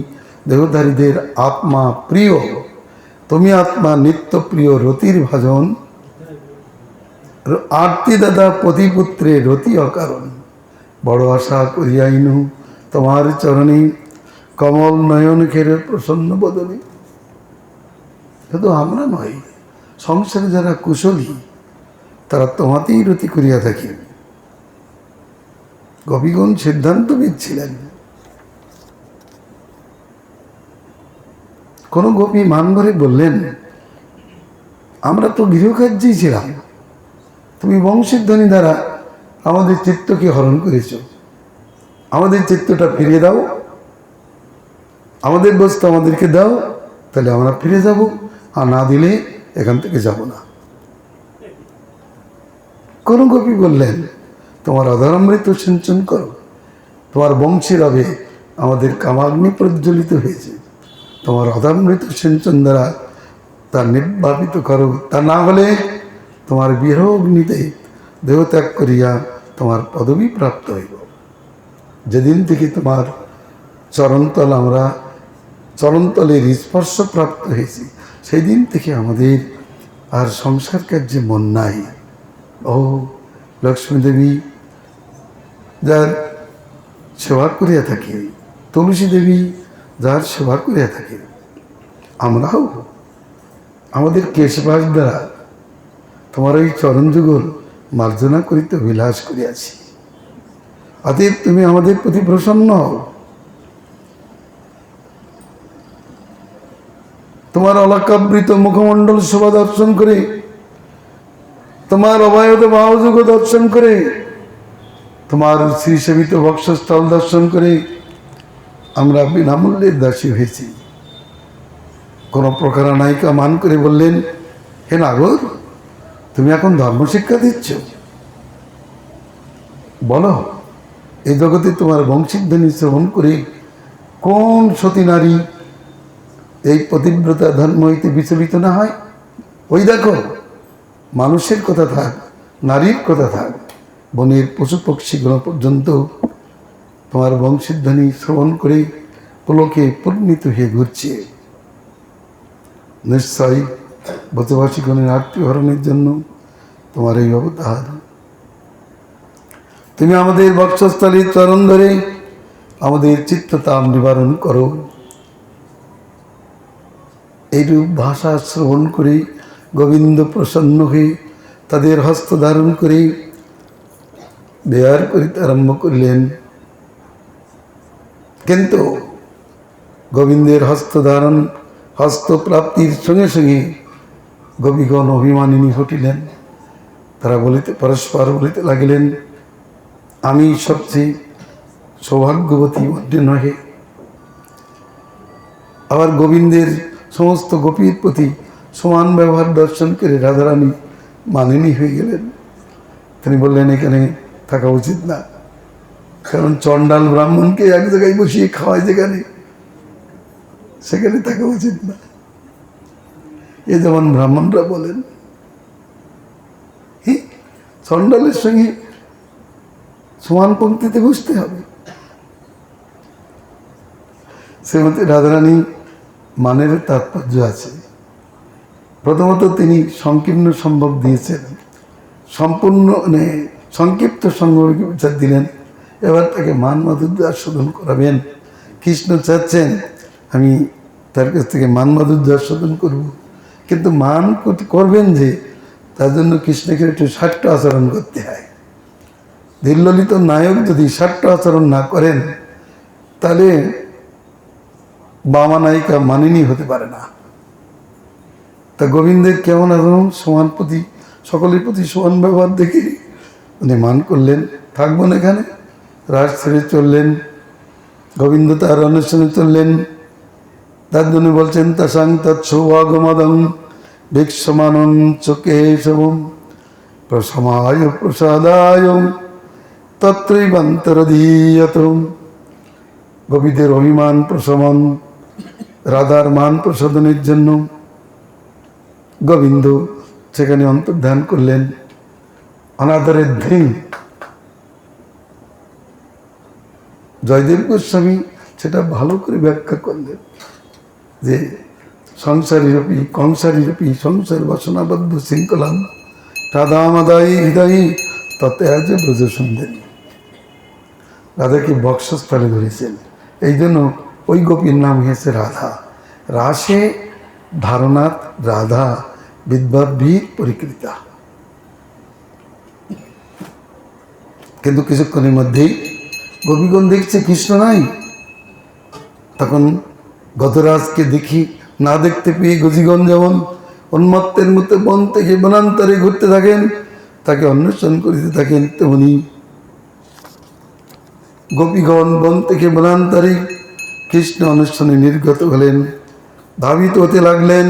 দেহধারীদের আত্মা প্রিয়, তুমি আত্মা নিত্য প্রিয় রতির ভাজন, আরতি দাদা পতিপুত্রে রতি অকারণ। বড় আশা করিয়াইনু তোমার চরণে, কমল নয়ন খেরে প্রসন্ন বদনে। শুধু আমরা নয়, সংসারে যারা কুশলী তারা তোমাতেই রতি করিয়া থাকে। গোপীগণ সিদ্ধান্তবিদ ছিলেন। কোন গোপী মান ভরে বললেন, আমরা তো গৃহকার্যেই ছিলাম, তুমি বংশীধ্বনি দ্বারা আমাদের চিত্তকে হরণ করেছ, আমাদের চিত্তটা ফিরিয়ে দাও, আমাদের বস্তু আমাদেরকে দাও, তাহলে আমরা ফিরে যাব, আর না দিলে এখান থেকে যাব না। কোন গোপী বললেন, তোমার অধরামৃত সিঞ্চন করো, তোমার বংশী রবে আমাদের কামাগ্নি প্রজ্বলিত হয়েছে, তোমার অধরামৃত সিঞ্চন দ্বারা তা নির্বাপিত করো, তা না হলে তোমার বিরহ অগ্নিতে দেহত্যাগ করিয়া তোমার পদবী প্রাপ্ত হইব। যেদিন থেকে তোমার চরণতলের স্পর্শ প্রাপ্ত হয়েছি, সেই দিন থেকে আমাদের আর সংসার কার্যে মন নাই। ও লক্ষ্মী দেবী যার সেবা করিয়া থাকি, তুলসী দেবী যার সেবা করিয়া থাকি, আমরাও আমাদের কেশবাস দ্বারা তোমার এই চরণ যুগল মার্জনা করিতে অভিলাষ করিয়াছি। অতএব তুমি আমাদের প্রতি প্রসন্ন হও। তোমার অলকাবৃত মুখমণ্ডল শোভা দর্শন করে, তোমার অবায়ত বাহুযুগ দর্শন করে, তোমার শ্রীসেবিত বক্ষস্থল দর্শন করে আমরা বিনামূল্যের দাসী হয়েছি। কোন প্রকার নায়িকা মান করে বললেন, হে নাগর, তুমি এখন ধর্মশিক্ষা দিচ্ছ, বলো এই জগতে তোমার বংশীধ্বনি শ্রবণ করে কোন সতী নারী এই পতিব্রতা ধর্ম হইতে বিচলিত না হয়? ওই দেখো, মানুষের কথা থাক, নারীর কথা থাক, বনের পশু পক্ষীগুলো পর্যন্ত তোমার বংশীধ্বনি শ্রবণ করে পুলকে পরিণত হয়ে ঘুরছে। নিশ্চয়ই ব্রতবাসীগণের আত্মীয়হরণের জন্য তোমার এই অবতার। তুমি আমাদের বক্ষস্থলীর চরণ ধরে আমাদের চিত্ততাপ নিবারণ করো। এইরূপ ভাষা শ্রবণ করে গোবিন্দ প্রসন্ন হয়ে তাদের হস্ত ধারণ করে বিহার করিতে আরম্ভ করিলেন। কিন্তু গোবিন্দের হস্তধারণ হস্তপ্রাপ্তির সঙ্গে সঙ্গে গোপীগণ অভিমানিনী ঘটিলেন। তারা পরস্পর বলিতে লাগিলেন, আমি সবচেয়ে সৌভাগ্যবতী অন্য নহে। আবার গোবিন্দের সমস্ত গোপীর প্রতি সমান ব্যবহার দর্শন করে রাধারানী মানিনী হয়ে গেলেন। তিনি বললেন, এখানে থাকা উচিত না, কারণ চণ্ডাল ব্রাহ্মণকে এক জায়গায় বসিয়ে খাওয়ায় যেখানে, সেখানে থাকা উচিত না। এ যেমন ব্রাহ্মণরা বলেন, চণ্ডালের সঙ্গে সমান পঙ্ক্তিতে বসতে হবে। শ্রীমতী রাধারানী মানের তাৎপর্য আছে। প্রথমত তিনি সংকীর্ণ সম্ভব দিয়েছেন, সম্পূর্ণ সংক্ষিপ্ত সম্ভব বিচার দিলেন। এবার তাকে মান মাধুর্য আস্বাদন করাবেন। কৃষ্ণ চাচ্ছেন আমি তার কাছ থেকে মান মাধুর্য আস্বাদন করব, কিন্তু মান করবেন যে, তার জন্য কৃষ্ণকে একটু শাট্ট আচরণ করতে হয়। ধীরললিত নায়ক যদি শাট্ট আচরণ না করেন, তাহলে বামা নায়িকা মানিনী হতে পারে না। তা গোবিন্দের কেমন আচরণ, সমান প্রতি সকলের প্রতি সমান ব্যবহার দেখে উনি মান করলেন, থাকবেন এখানে। রাজ ছেড়ে চললেন, গোবিন্দ তার অনুষ্ঠানে চললেন। তার জন্য বলছেন, তাসাং তৎসৌভাগমদং ভিক্ষমানং চকেশবম প্রসমায় প্রসাদায় তত্রৈবান্তরধীয়ত। গোপীদের অভিমান প্রশমন, রাধার মান প্রসাদনের জন্য গোবিন্দ সেখানে অন্তর্ধান করলেন। অনাদরের ধিন জয়দেব গোস্বামী সেটা ভালো করে ব্যাখ্যা করলেন যে, সংসারীরূপী কংসারীরূপী সংসার বাসনাবদ্ধ শৃঙ্খলাম রাধামাদায়ী হৃদয়ী ততে আজ ব্রজ সুন্দরী। রাধাকে বক্ষস্থলে ধরেছেন, এই জন্য ওই গোপীর নাম হয়েছে রাধা। রাসে ধারণাত রাধা বিদ্যাবিদ পরিকৃতা। কিন্তু কিছুক্ষণের মধ্যেই গোপীগণ দেখছে কৃষ্ণ নাই। তখন গতরাজকে দেখি না দেখতে পেয়ে গোপীগণ যেমন উন্মত্তের মতো বন থেকে বনান্তরে ঘুরতে থাকেন, তাকে অন্বেষণ করিতে থাকেন, তেমনি গোপীগণ বন থেকে বনান্তরে কৃষ্ণ অনুষ্ঠানে নির্গত হলেন। ধাবিত হতে লাগলেন,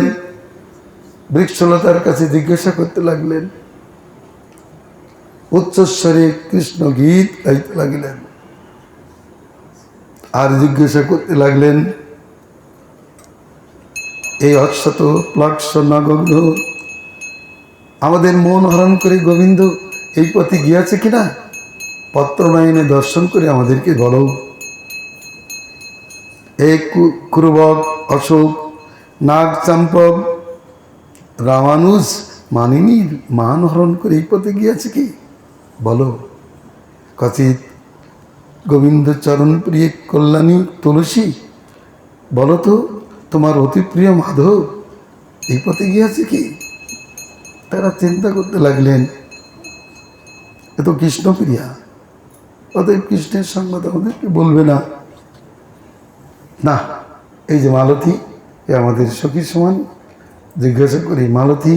বৃক্ষলতার কাছে জিজ্ঞাসা করতে লাগলেন, উচ্চস্বরে কৃষ্ণ গীত গাইতে লাগলেন। আর জিজ্ঞাসা করতে লাগলেন, এই অশ্বত প্লাক্ষ নগগ্ন আমাদের মন হরণ করে গোবিন্দ এই পথে গিয়াছে কিনা, পত্রনয়নে দর্শন করে আমাদেরকে বলো। এই কুরবক, অশোক, নাগ, চম্পক, রামানুজ মানিনীর মান হরণ করে এই পথে গিয়াছে কি বলো। কচিত গোবিন্দ চরণ প্রিয় কল্যাণী তুলসী, বলো তো তোমার অতি প্রিয় মাধব এই পথে গিয়েছে কি। তারা চিন্তা করতে লাগলেন, এ তো কৃষ্ণপ্রিয়া, অতএব কৃষ্ণের সংবাদ আমাদেরকে বলবে না। না, এই যে মালতী, এ আমাদের সখীর সমান। জিজ্ঞাসা করি, মালতী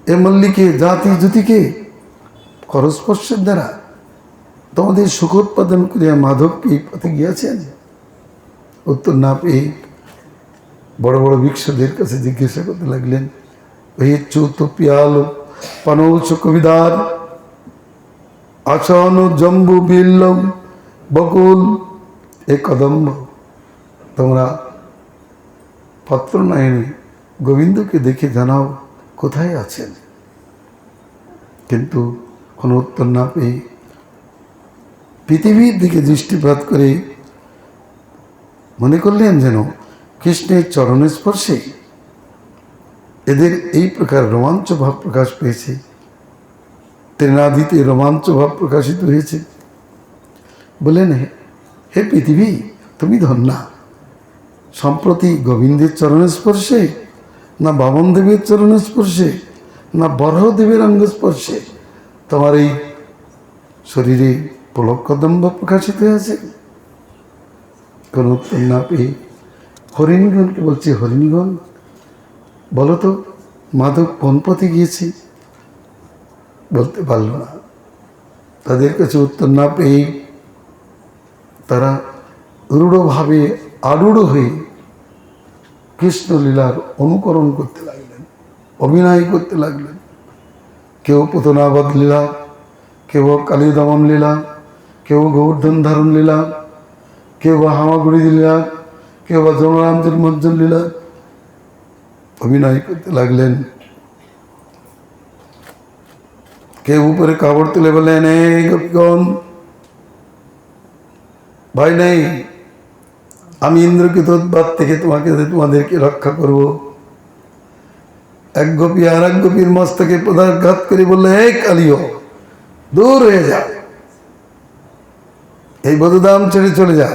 এ মল্লিকে জাতি জ্যোতিকে করস্পর্শের দ্বারা তোমাদের সুখোৎপাদন করিয়া মাধবকে এই পথে গিয়াছেন। উত্তর না পেয়ে বড় বড় ভিক্ষুদের কাছে জিজ্ঞাসা করতে লাগলেন, হে চৌত পিয়াল পানৌচ কবিদার আসন জম্বু বিল্লম বকুল এ কদম্ব, তোমরা পত্র নয়নে গোবিন্দকে দেখে জানাও কোথায় আছেন। কিন্তু কোনো উত্তর না পেয়ে পৃথিবীর দিকে দৃষ্টিপাত করে মনে করলেন যেন কৃষ্ণের চরণের স্পর্শে এদের এই প্রকার রোমাঞ্চ ভাব প্রকাশ পেয়েছে, ত্রিনাদিতে রোমাঞ্চ ভাব প্রকাশিত হয়েছে। বলেন, হে পৃথিবী তুমি ধন্যা, সম্প্রতি গোবিন্দের চরণের স্পর্শে, না বামন দেবের চরণের স্পর্শে, না বরাহদেবের অঙ্গ স্পর্শে তোমার এই শরীরে পুলকদম্ব প্রকাশিত হয়েছে? কোনো উত্তর না পেয়ে হরিণীগণকে বলছে, হরিণীগণ বলো তো মাধব কোন পথে গিয়েছে? বলতে পারল না। তাদের কাছে উত্তর না পেয়ে তারা রূঢ়ভাবে আরূঢ় হয়ে কৃষ্ণলীলার অনুকরণ করতে লাগলেন, অভিনয় করতে লাগলেন। কেউ পুতনাবধ লীলা, কেউ কালী দমন লীলা, কেউ গোবর্ধন ধারণ লীলা, কেউ বা হামাগুড়ি লীলা, কেউ বা জনরাম জন্মজ্জন লীলা অভিনয় করতে লাগলেন। কেউ উপরে কাপড় তুলে বললেন, এই গোপীগণ ভয় নেই, আমি ইন্দ্রকৃত উৎপাত থেকে তোমাদেরকে রক্ষা করব। এক গোপী আর এক গোপীর মস্তকে পদাঘাত করে বললে, এই কালিও দূর হয়ে যা, এই বধুধাম ছেড়ে চলে যা।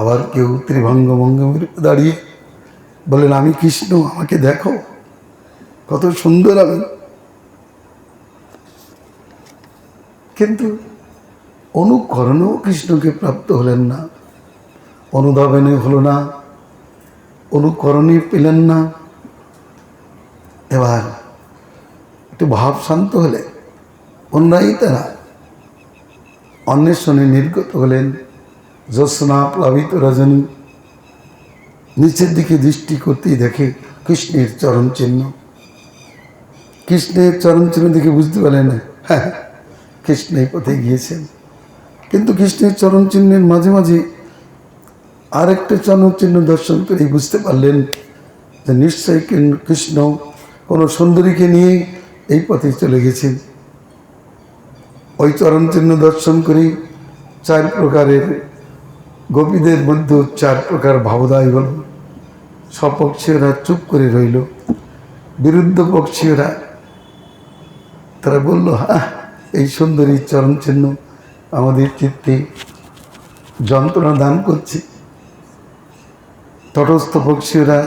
আবার কেউ ত্রিভঙ্গ ভঙ্গমের দাঁড়িয়ে বললেন, আমি কৃষ্ণ, আমাকে দেখো কত সুন্দর আমি। কিন্তু অনুকরণেও কৃষ্ণকে প্রাপ্ত হলেন না, অনুধাবনে হলো না, অনুকরণে পেলেন না। এবার একটু ভাব শান্ত হলে অন্যায় তারা অন্বেষণে নির্গত হলেন। জ্যোৎস্না প্লাবিত রজনী, নিচের দিকে দৃষ্টি করতেই দেখে কৃষ্ণের চরণ চিহ্ন। কৃষ্ণের চরণ চিহ্ন দেখে বুঝতে পারলেন, হ্যাঁ কৃষ্ণ এই পথে গিয়েছেন। কিন্তু কৃষ্ণের চরণ চিহ্নের মাঝে মাঝে আরেকটা চরণ চিহ্ন দর্শন করে বুঝতে পারলেন যে নিশ্চয়ই কৃষ্ণ কোনো সুন্দরীকে নিয়ে এই পথে চলে গেছেন। ওই চরণ চিহ্ন দর্শন করে চার প্রকারের গোপীদের মধ্যে চার প্রকার ভাবদায় হল। স্বপক্ষীয়রা চুপ করে রইল, বিরুদ্ধ পক্ষীয়রা তারা বলল, হ্যাঁ এই সুন্দরী চরণ চিহ্ন আমাদের চিত্তে যন্ত্রণা দান করছে। তটস্থ পক্ষীয়রা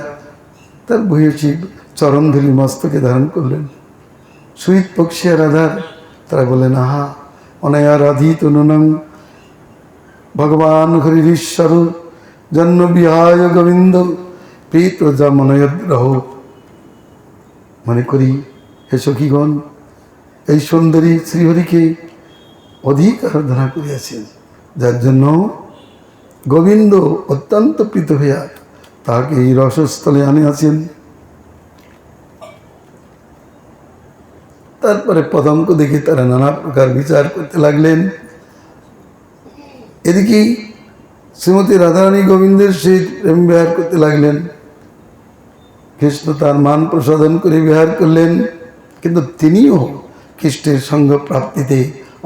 তার ভূয়সী চরণধূলি মস্তকে ধারণ করলেন। সুইত পক্ষীয় রাধার তারা বললেন, আহা অনায়ারাধিত ননং ভগবান হরিশ্বর জন্ম বিহায় গোবিন্দ প্রীত যা মনয়দ্রহ। মনে করি হে সখীগণ, এই সুন্দরী শ্রীহরিকে অধিক আরাধনা করিয়াছেন, যার জন্য গোবিন্দ অত্যন্ত প্রীত হইয়া তাহাকে এই রসস্থলে আনিয়াছেন। তারপরে পদাঙ্ক দেখে তারা নানা প্রকার বিচার করতে লাগলেন। এদিকে শ্রীমতী রাধারানী গোবিন্দের সহিত প্রেম বিহার করতে লাগলেন। কৃষ্ণ তার মান প্রসাদন করে বিহার করলেন, কিন্তু তিনিও কৃষ্ণের সঙ্গ প্রাপ্তিতে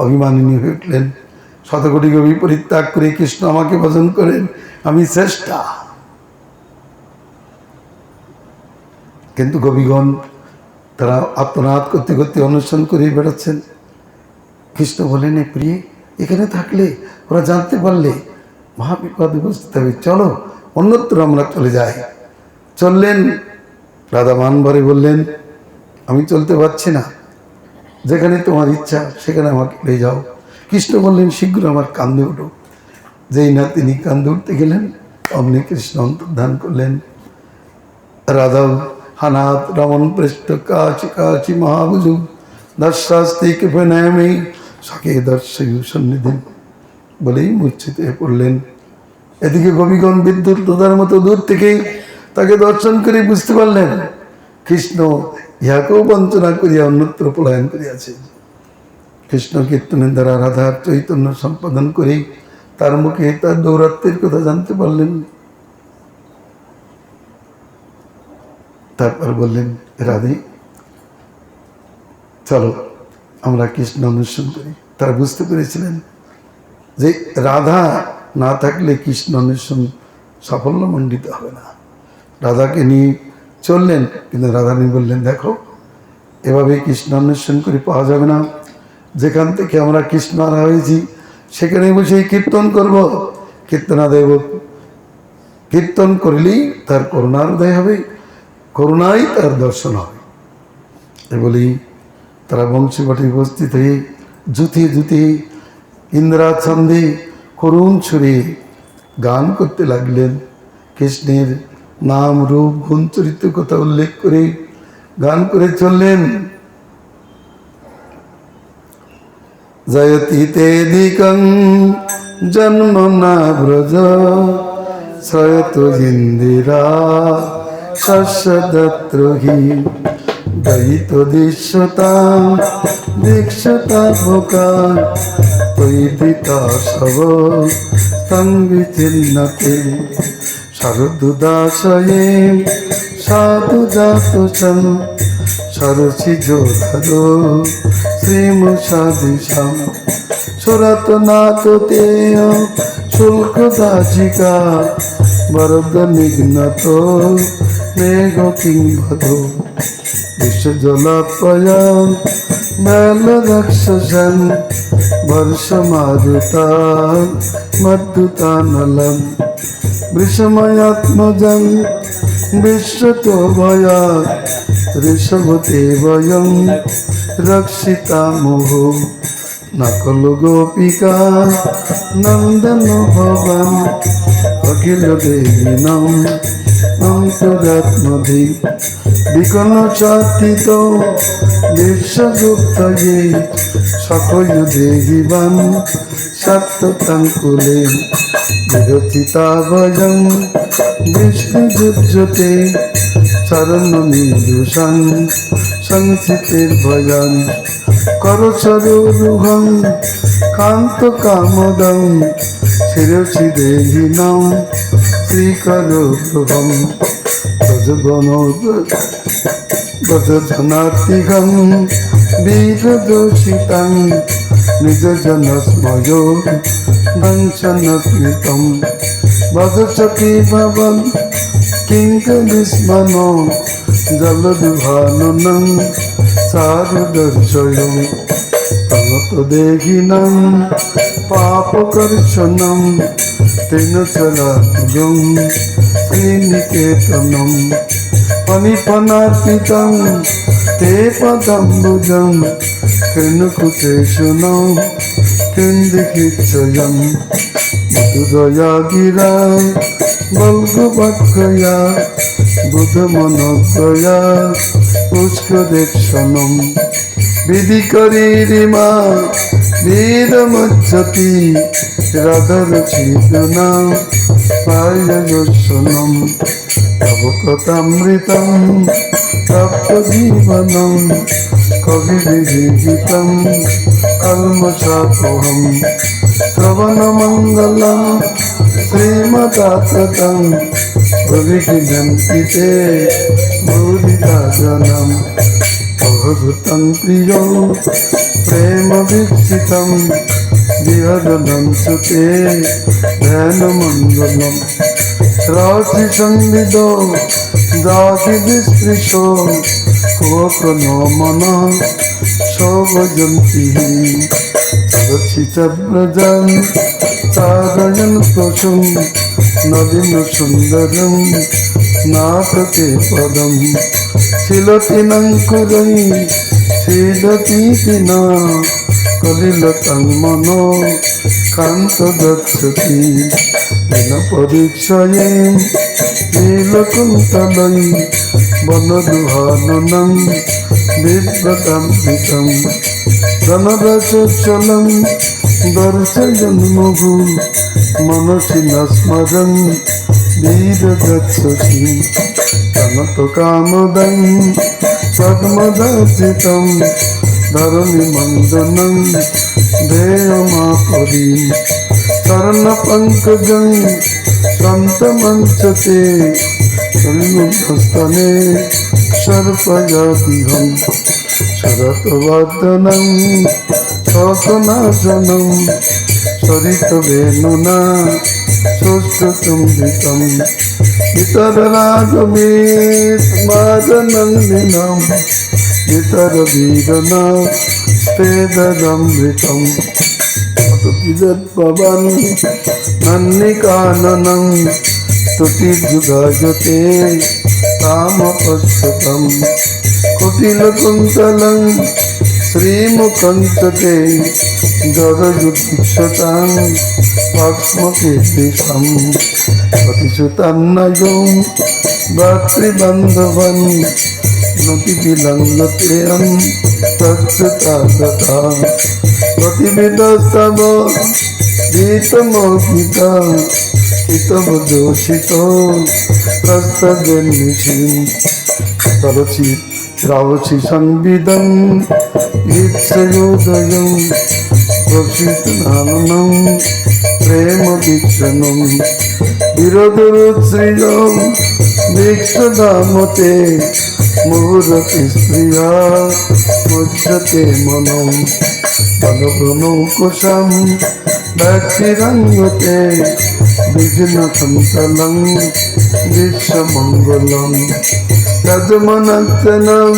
অভিমানিনী হয়ে উঠলেন। শতকোটি গোপী পরিত্যাগ করে কৃষ্ণ আমাকে ভজন করেন, আমি শ্রেষ্ঠা। কিন্তু গোপীগণ তারা আত্মনাদ করতে করতে অনুষ্ঠান করে বেড়াচ্ছেন। কৃষ্ণ বলেন, এ প্রিয়ে এখানে থাকলে ওরা জানতে পারলে মহাবিপদে বসতে হবে, চলো অন্যত্র আমরা চলে যাই। চললেন। রাধা মান ভরে বললেন, আমি চলতে পারছি না, যেখানে তোমার ইচ্ছা সেখানে আমাকে নিয়ে যাও। কৃষ্ণ বললেন, শীঘ্র আমার কান্দে উঠো। যেই না তিনি কান্দে উঠতে গেলেন, অমনি কৃষ্ণ অন্তর্ধান করলেন। রাধাও হানাত রমন পৃষ্ঠ কাছি কাছি মহাবুজু দর্শাস্তি কৃপণায়ামে সকে দর্শয়ু সন্নিধিন বলেই মূর্ছিত হয়ে পড়লেন। এদিকে গোপীগণ বিদ্যুৎ তোদার মতো দূর থেকেই তাকে দর্শন করে বুঝতে পারলেন কৃষ্ণ ইহাকেও বঞ্চনা করিয়া অন্যত্র পলায়ন করিয়াছে। কৃষ্ণ কীর্তনের দ্বারা রাধার চৈতন্য সম্পাদন করেই তার মুখে তার দৌরাত্মের কথা জানতে পারলেন। তারপর বললেন, রাধে চলো আমরা কৃষ্ণ অনুসরণ করি। তারা বুঝতে পেরেছিলেন যে রাধা না থাকলে কৃষ্ণ অনুসরণ সাফল্যমণ্ডিত হবে না। রাধাকে নিয়ে চললেন, কিন্তু রাধারানী বললেন, দেখো এভাবে কৃষ্ণ অনুসরণ করে পাওয়া যাবে না। যেখান থেকে আমরা কৃষ্ণ আনা হয়েছি সেখানে বসে কীর্তন করব। কীর্তনাদেব কীর্তন করলেই তার করুণার উদয় হবে, করুণাই তার দর্শন হবে। এ বলেই তারা বংশীবাটি উপস্থিত হয়ে জুতি জুতি ইন্দ্রাছন্দে করুণ সুরে গান করতে লাগলেন। কৃষ্ণের নাম রূপ গুণ চরিত্র কথা উল্লেখ করে গান করে চললেন। জয়তি তেদিকং জন্ম না ব্রজ সয়ত ইন্দিরা শস্যদত্রহি দয়িত দৃশ্যতা দীক্ষতা ভোকা তৈদিতা সব সংবিচিন্নতে শরদুদাশয়ে সাধু জাত সং সরসি যোধর শ্রীমুষাদিশাম সুরত নাথ তেয় শুল্ক দাজিকা বরদ নিঘ্নত মেঘ কিংবধ বিশ্বজলাপয় মেল রাক্ষসন বর্ষ মারুতা মদ্যুতানলম বৃষময়াত্মজং বিশ্বতো ভয়া ঋষভতে বয়ং রক্ষিতা মোহ নকল গোপিকা নন্দন ভবন অখিল দেহিনম অন্তরাত্মধি বিকন চাতিত বিশ্বগুপ্তয়ে সকল দেহিবান সপ্ততাঙ্কুলে বিরচিতা ভয়ং বিষ্ণুযুজ্যতে চরণ নিদুষং সংস্থিতের ভয়ং করচরুহং কান্ত কামদং শিরসি দেহিনম শ্রীকরগৃহম ব্রজজনার্তিহং বীরদোষিতং নিজজনস্ময় দংশনস্মৃতম বদসখী ভবন কিঙ্করিস্মন জলদুভাননং সারদর্শয়ং তমত দেহিনং পাপকর্ষণং তেন চলাতুজং শ্রীনিকেতনম ফণিফণার্পিতং তে পদম্বুজং কৃণকুচেষুণং কিন্দিকিচ্ছয়ং মধুরয়া গিরা বল্গবক্ষয়া বুধমনগ্রয়া পুষ্করেক্ষণম বিধি করি রিমা বীরমজ্জতি রাধরচিদনা পায়যোৎসনম তব কথামৃতম তপ্ত জীবনম কবিবিহিতম কলমশাপহম শ্রবণমঙ্গলম শ্রীমদাততং ভুবিকিজন্তি তে ভূরিতা জনম অভূতং প্রিয় প্রেম বিক্ষিতম বিহরণং সুতে ধ্যানমঙ্গলম রাশি সংবিদ জাতি বিস্পৃশ কোকনো মন শোভয়ন্তি তদচিতব্রজং চারয়ন প্রসুম নদীন সুন্দরম নাটকে পদম শিলতিনঙ্কুরৈ ছিদতীতি না কলিলতং মন কান্ত গচ্ছতি দিন পরীক্ষয়ে নীলকুন্তলৈ বনদুহাননং বিব্রতামৃতম জনরসোচ্ছলং দর্শয়ন্মুহু মনসি ন স্মরং বীরগচ্ছসি তনত কামদং পদ্মদর্শিতং ধরণি মন্দনং ধ্যেয়মাপরি চরণ পঙ্কজং সন্তমঞ্চতে তন্মুখস্তনে সর্পজাতিহং শরতবর্ধনং শোকনাশনং সরিতবেণুনা সুশ্রুতুম্বিতম ইতররাগমেতমাদনন্দিনম ইতরবীরন স্তেদরমৃতম অতুতিযৎপবন নন্দিকাননং স্তুতির্যুগাযতে তামপশ্যতম কুটিলকুন্তলং শ্রীমুখঞ্চতে জড়যুদীক্ষতাং ভক্ষ্মকে দেশম প্রতিশ্রুতান্নয়ং ভাতৃবান্ধবন নতিবিলঙ্গতেয়ং তচ্ছুতা প্রতিবিদস্তব গীতমোহিত হিতবদোষিত প্রস্তজন্মিষি তরচি রাবচি সংবিদং ঈপ্সয়োদয়ং প্রসিতনাননং প্রেম বিচ্ছনং বিরোধরুৎসৃজং দীক্ষদামতে মুহুরতি স্প্রিয়া মুচ্যতে মনং বলপ্রণৌকুশং ব্যক্তিরঙ্গতে বিঘ্নসন্তলং বিশ্বমঙ্গলং তজমনঞ্চনং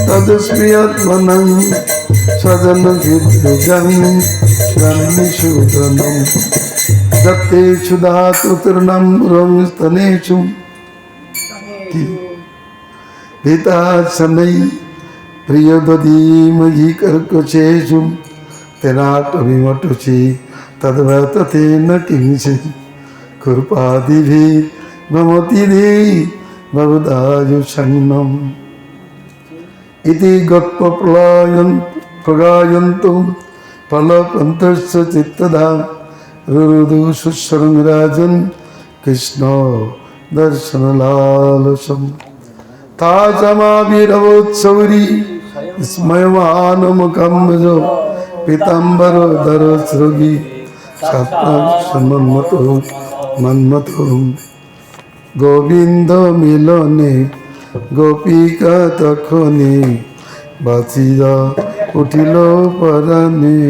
তদস্প্রিয়াত্মনং সদনভিদ্রজং গণ্যসূদনং দত্তেষু ধাতুতৃণং রংস্তনেষু ভীতাসनै প্রিয়দধীমহি কর্কশেষু তেনাটভিমটুচি তদ্ভততেন কিঞ্চিৎ কুর্পাদিভিः ভ্রমতিরে ভবদায়ুষণ্ণম ইতি গৎপ্রগায়ন্তং ফলপন্তস্য চিত্তধা রুরুদু সুস্বরং রাজন কৃষ্ণ দর্শনলালসম তাজমাবিরবোৎসৌরি স্ময়মানমুখম ভজ পীতাম্বরধর সৃগী সন্মন্মতো মন্মতো গোবিন্দ মিলনে গোপিকা তখনে বাঁচিয়া উঠিল পরাণে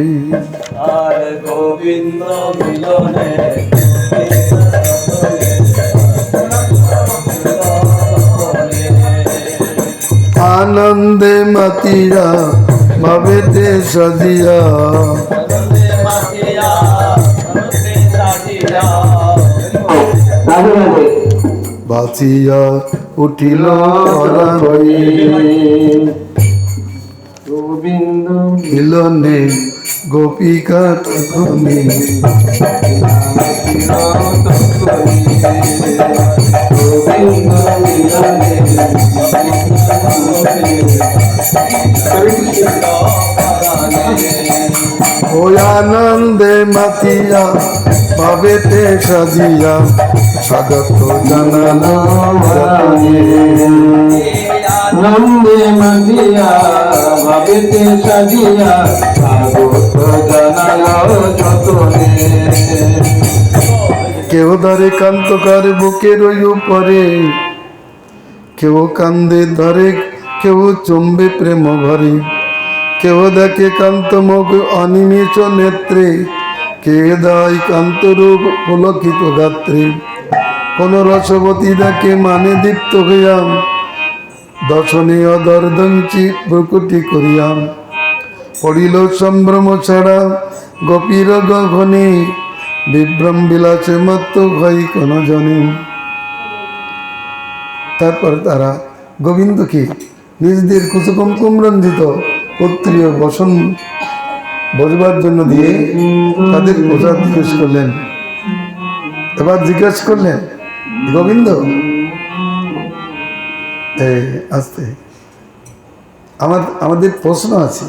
আর গোবিন্দ মিলনে আনন্দে মাতিয়া ভাবেতে সাজিয়া বাঁচিয়া উঠিল পরাণে গোবিন্দ মিলনে গোপিকা তখনে ওই আনন্দে মাতিয়া ভাবেতে সাজিয়া স্বাগত জানালো নন্দে মাতিয়া ভাবেতে সাজিয়া স্বাগত জানালো যতনে কেউ ধরে কান্ত করে বুকের ওই উপরে কেউ কান্দে ধরে কেউ চুম্বে প্রেম ভরে কেউ দেখে কান্ত মুখ অনিমিষ নেত্রে কে দেয় কান্ত রূপ পুলকিত গাত্রে কোন রসবতী দেখে মানে দীপ্ত হইয়াম দশনে অদর্দঞ্চি প্রকুটি করিয়াম পড়িল সম্ভ্রম ছাড়া গোপীর গগনে বিভ্রম বিলাসে মত্ত হয় কোন জনে। তারপর তারা গোবিন্দকে নিজদের কুচকুমকুম রঞ্জিত পুত্রীয় বসন বসবার জন্য দিয়ে তাদের প্রসাদ জিজ্ঞেস করলেন। এবার জিজ্ঞেস করলেন, গোবিন্দ আসতে আমাদের প্রশ্ন আছে,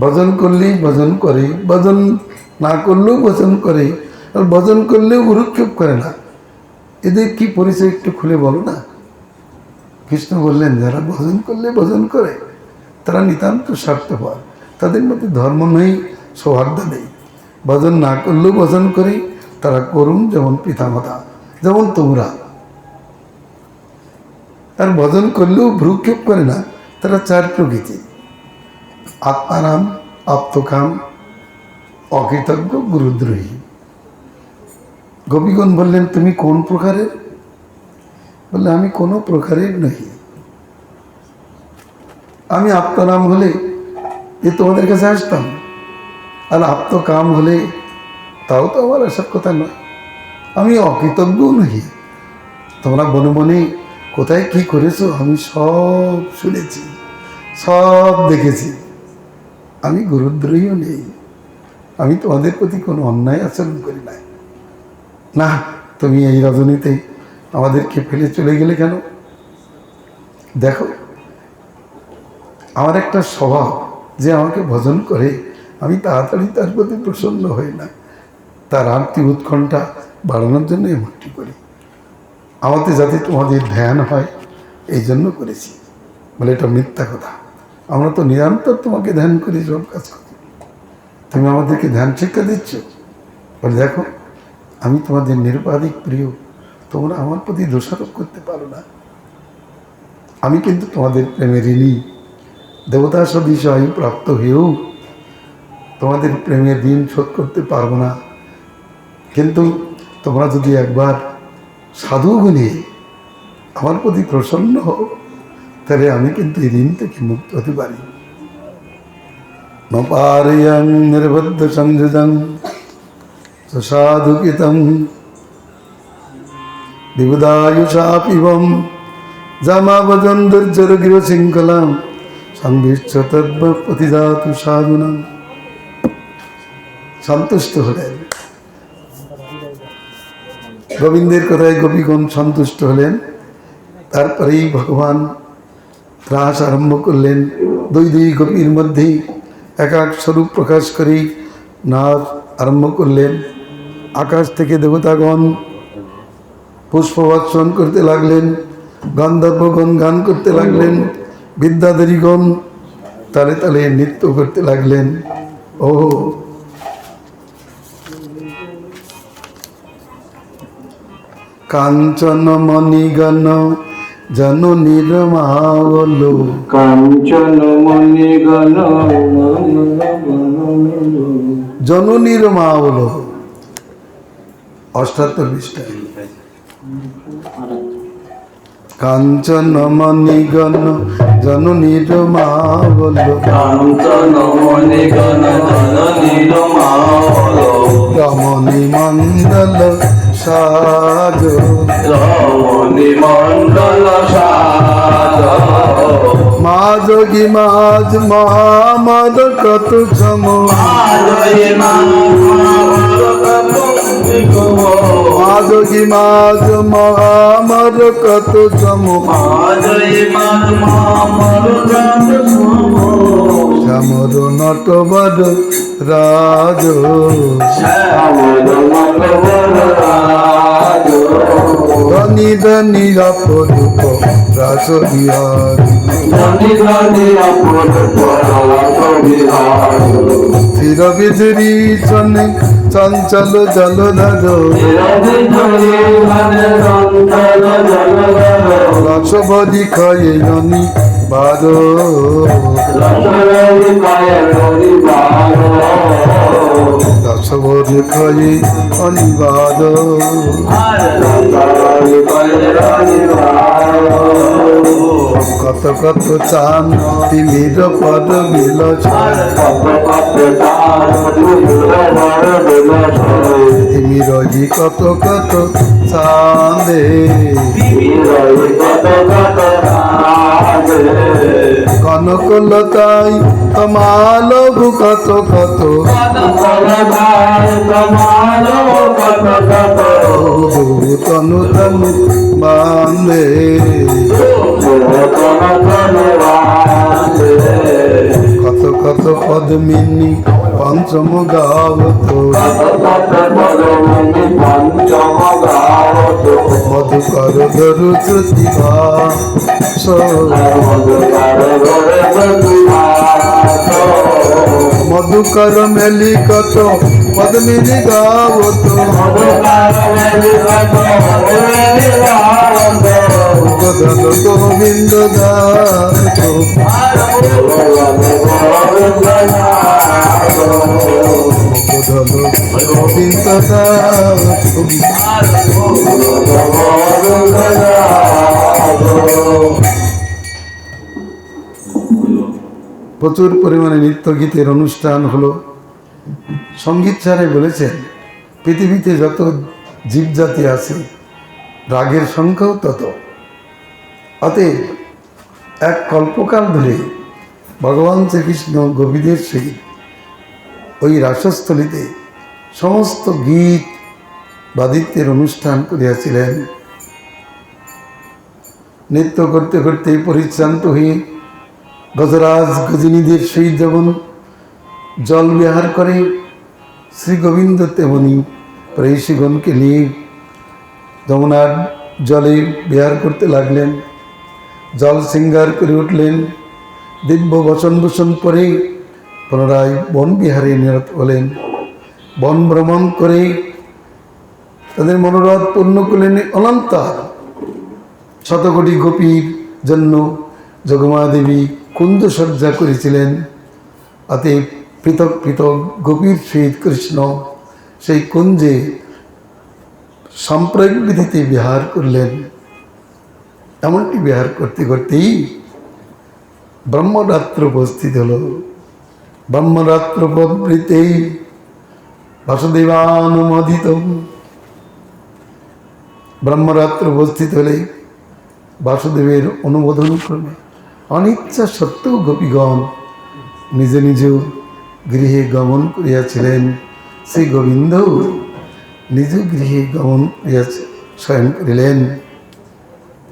ভজন করলেই ভজন করে, ভজন না করলেও ভজন করে, আর ভজন করলেও গুরুক্ষেপ করে না, এদের কি পরিচয় একটু খুলে বলো না। কৃষ্ণ বললেন, যারা ভজন করলে ভজন করে তারা নিতান্ত স্বার্থপর, তাদের মধ্যে ধর্ম নেই, সৌহার্দ্য নেই। ভজন না করলেও ভজন করে, তারা করুন যেমন পিতামাতা, যেমন তোমরা। আর ভজন করলেও ভ্রুক্ষেপ করে না, তারা চার প্রকৃতি: আত্মারাম, আপ্তকাম, অকৃতজ্ঞ, গুরুদ্রোহী। গোপীগণ বললেন, তুমি কোন প্রকারের? বললে, আমি কোনো প্রকারের নই। আমি আত্মারাম হলে এ তোমাদের কাছে আসতাম, আর আপ্তকাম হলে তাও তো আমার আসার কথা নয়। আমি অকৃতজ্ঞও নই। তোমরা বনে বনে কোথায় কি করেছো আমি সব শুনেছি, সব দেখেছি। আমি গুরুদ্রোহীও নেই, আমি তোমাদের প্রতি কোনো অন্যায় আচরণ করি নাই। না, তুমি এই রজনীতে আমাদেরকে ফেলে চলে গেলে কেন? দেখো, আমার একটা স্বভাব যে আমাকে ভজন করে আমি তাড়াতাড়ি তার প্রতি প্রসন্ন হই না, তার আরতি উৎকণ্ঠা বাড়ানোর জন্য এমনটি করি। আমাতে যাতে তোমাদের ধ্যান হয় এই জন্য করেছি। বলে এটা মিথ্যা কথা, আমরা তো নিরন্তর তোমাকে ধ্যান করি, সব কাজ করি, তুমি আমাদেরকে ধ্যান শিক্ষা দিচ্ছ। বলে দেখো, আমি তোমাদের নিরুপাধিক প্রিয়, তোমরা আমার প্রতি দোষারোপ করতে পারো না। আমি কিন্তু তোমাদের প্রেমের ঋণী, দেবতা সদৃশ আয়ু প্রাপ্ত হয়েও তোমাদের প্রেমের ঋণ শোধ করতে পারবো না। কিন্তু তোমরা যদি একবার সাধু গুণে আমার প্রতি প্রসন্ন হও, তাহলে আমি কিন্তু এই ঋণ থেকে মুক্ত হতে পারি। নপারিয়ং নির্বদ্ধ সংযুজং সাধুকিতম বিবুধায়ুষা পিবম জামাবজন দুর্জর গৃহ শৃঙ্খলাম সংবিচ্ছ তদ্ভ প্রতিজাতু সাধুনাম। সন্তুষ্ট হলেন গোবিন্দের কথায়, গোপীগণ সন্তুষ্ট হলেন। তারপরেই ভগবান ত্রাস আরম্ভ করলেন। দুই দুই গোপীর মধ্যে এক এক স্বরূপ প্রকাশ করেই নাচ আরম্ভ করলেন। আকাশ থেকে দেবতাগণ পুষ্পবর্ষণ করতে লাগলেন, গন্ধর্বগণ গান করতে লাগলেন, বিদ্যাধরীগণ তালে তালে নৃত্য করতে লাগলেন। ও কাঞ্চন মণিগণ জননীর মাবল, কাঞ্চন মণিগণ জননীর মাবল, 78 পৃষ্ঠায়। কাঞ্চন মণিগণ জননীর মাবল, কাঞ্চন মণিগণ জননীর মাবল, রমণী মণ্ডল সাজ, রমণী মণ্ডল সাজ, মা যোগী মাঝ মহামদ কত সম, মা যোগী মাঝ মহামদ কত সম, শ্যামর নটবর রাজ, ধনী ধনী অপরূপ রাস স্থির বিধুরী শনি চঞ্চল জলধর, রসবরি খয়ে ননি বার, রসবরি খয়ে অনিবাদ, কত কত চান তিমির পদ বিলোচন, তিমির কত কত চাঁদে, কনকলতাই তমাল কত কত, তনু তনু বান্ধে, কত কত পদ্মিনী পঞ্চম গাবত, মধুকর ধরু শ্রুতিভা, মধুকর মেলি কত পদ্মিনী গাবত, গদন গোবিন্দ দাস, গদন গোবিন্দ দাস। প্রচুর পরিমাণে নৃত্য গীতের অনুষ্ঠান হলো। সঙ্গীত স্যারে বলেছেন, পৃথিবীতে যত জীবজাতি আছে রাগের সংখ্যাও তত। অতএব এক কল্পকাল ধরে ভগবান শ্রীকৃষ্ণ গোপীদের সহিত ওই রাসস্থলীতে সমস্ত গীত বাদিত্যের অনুষ্ঠান করিয়াছিলেন। নৃত্য করতে করতে পরিশ্রান্ত হয়ে গজরাজ গজনীদের সহিত যেমন জল বিহার করে, শ্রী গোবিন্দ তেমনি প্রেয়সীগণকে নিয়ে যমুনার জলে বিহার করতে লাগলেন। জল শৃঙ্গার করে উঠলেন। দিব্য বচন ভূষণ পরে পুনরায় বন বিহারে নিরত হলেন। বন ভ্রমণ করে তাদের মনোরথ পূর্ণ করলেন। অনন্তর শতকোটি গোপীর জন্য জগমা দেবী কুঞ্জ সজ্জা করেছিলেন। অতএব পৃথক পৃথক গোপীর সহিত কৃষ্ণ সেই কুঞ্জে সাম্প্রদায়িক বিধিতে বিহার করলেন। এমনটি বিহার করতে করতেই ব্রহ্মরাত্র উপস্থিত হল। ব্রহ্মরাত্র প্রবৃত্তেই বাসুদেবানুমোদিত। ব্রহ্মরাত্র উপস্থিত হলে বাসুদেবের অনুমোদন ক্রমে অনিচ্ছা সত্ত্বেও গোপীগণ নিজ নিজ গৃহে গমন করিয়াছিলেন। শ্রী গোবিন্দ নিজ গৃহে গমন করিয়া শয়ন করিলেন।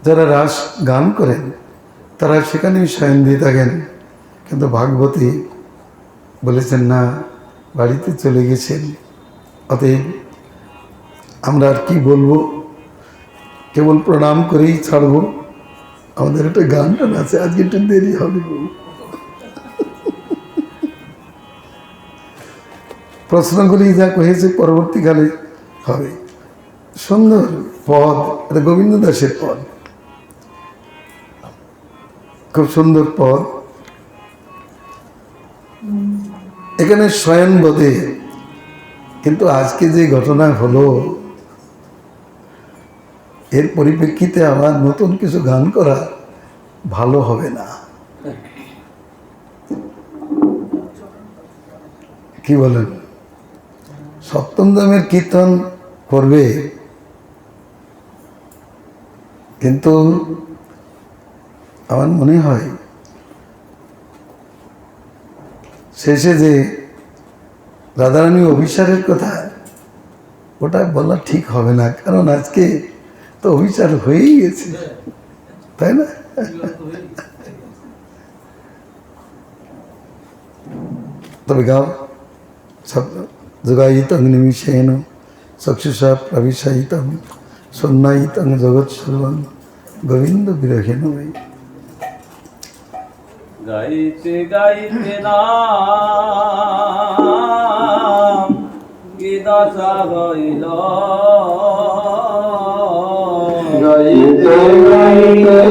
যারা রাস গান করেন তারা সেখানেই শয়ন দিয়ে থাকেন, কিন্তু ভাগবতী বলেছেন না, বাড়িতে চলে গেছেন। অতএব আমরা আর কি বলবো, কেবল প্রণাম করেই ছাড়বো। আমাদের একটা গান টান আছে, আজকে একটু দেরি হবে। প্রশ্নগুলি যা হয়েছে পরবর্তীকালে হবে। সুন্দর পদ, এটা গোবিন্দ দাসের পদ, খুব সুন্দর পদ। এখানে শয়ন বোধে, কিন্তু আজকে যে ঘটনা হলো এর পরিপ্রেক্ষিতে আমার নতুন কিছু গান করা ভালো হবে না। কি বলেন? সপ্তম ধামের কীর্তন করবে, কিন্তু আমার মনে হয় শেষে যে রাধারানী অভিসারের কথা, ওটা বলা ঠিক হবে না, কারণ আজকে তো অভিচার হয়েই গেছে, তাই না? তবে গাও সব যোগায়িতং নিমিষেন চক্ষুষা প্রবিশায়িতং সন্ন্যায়িতং জগৎ সর্বং গোবিন্দ বিরহেন। গাইতে গাইতে নাম গীতা হইল, গাইতে গাইতে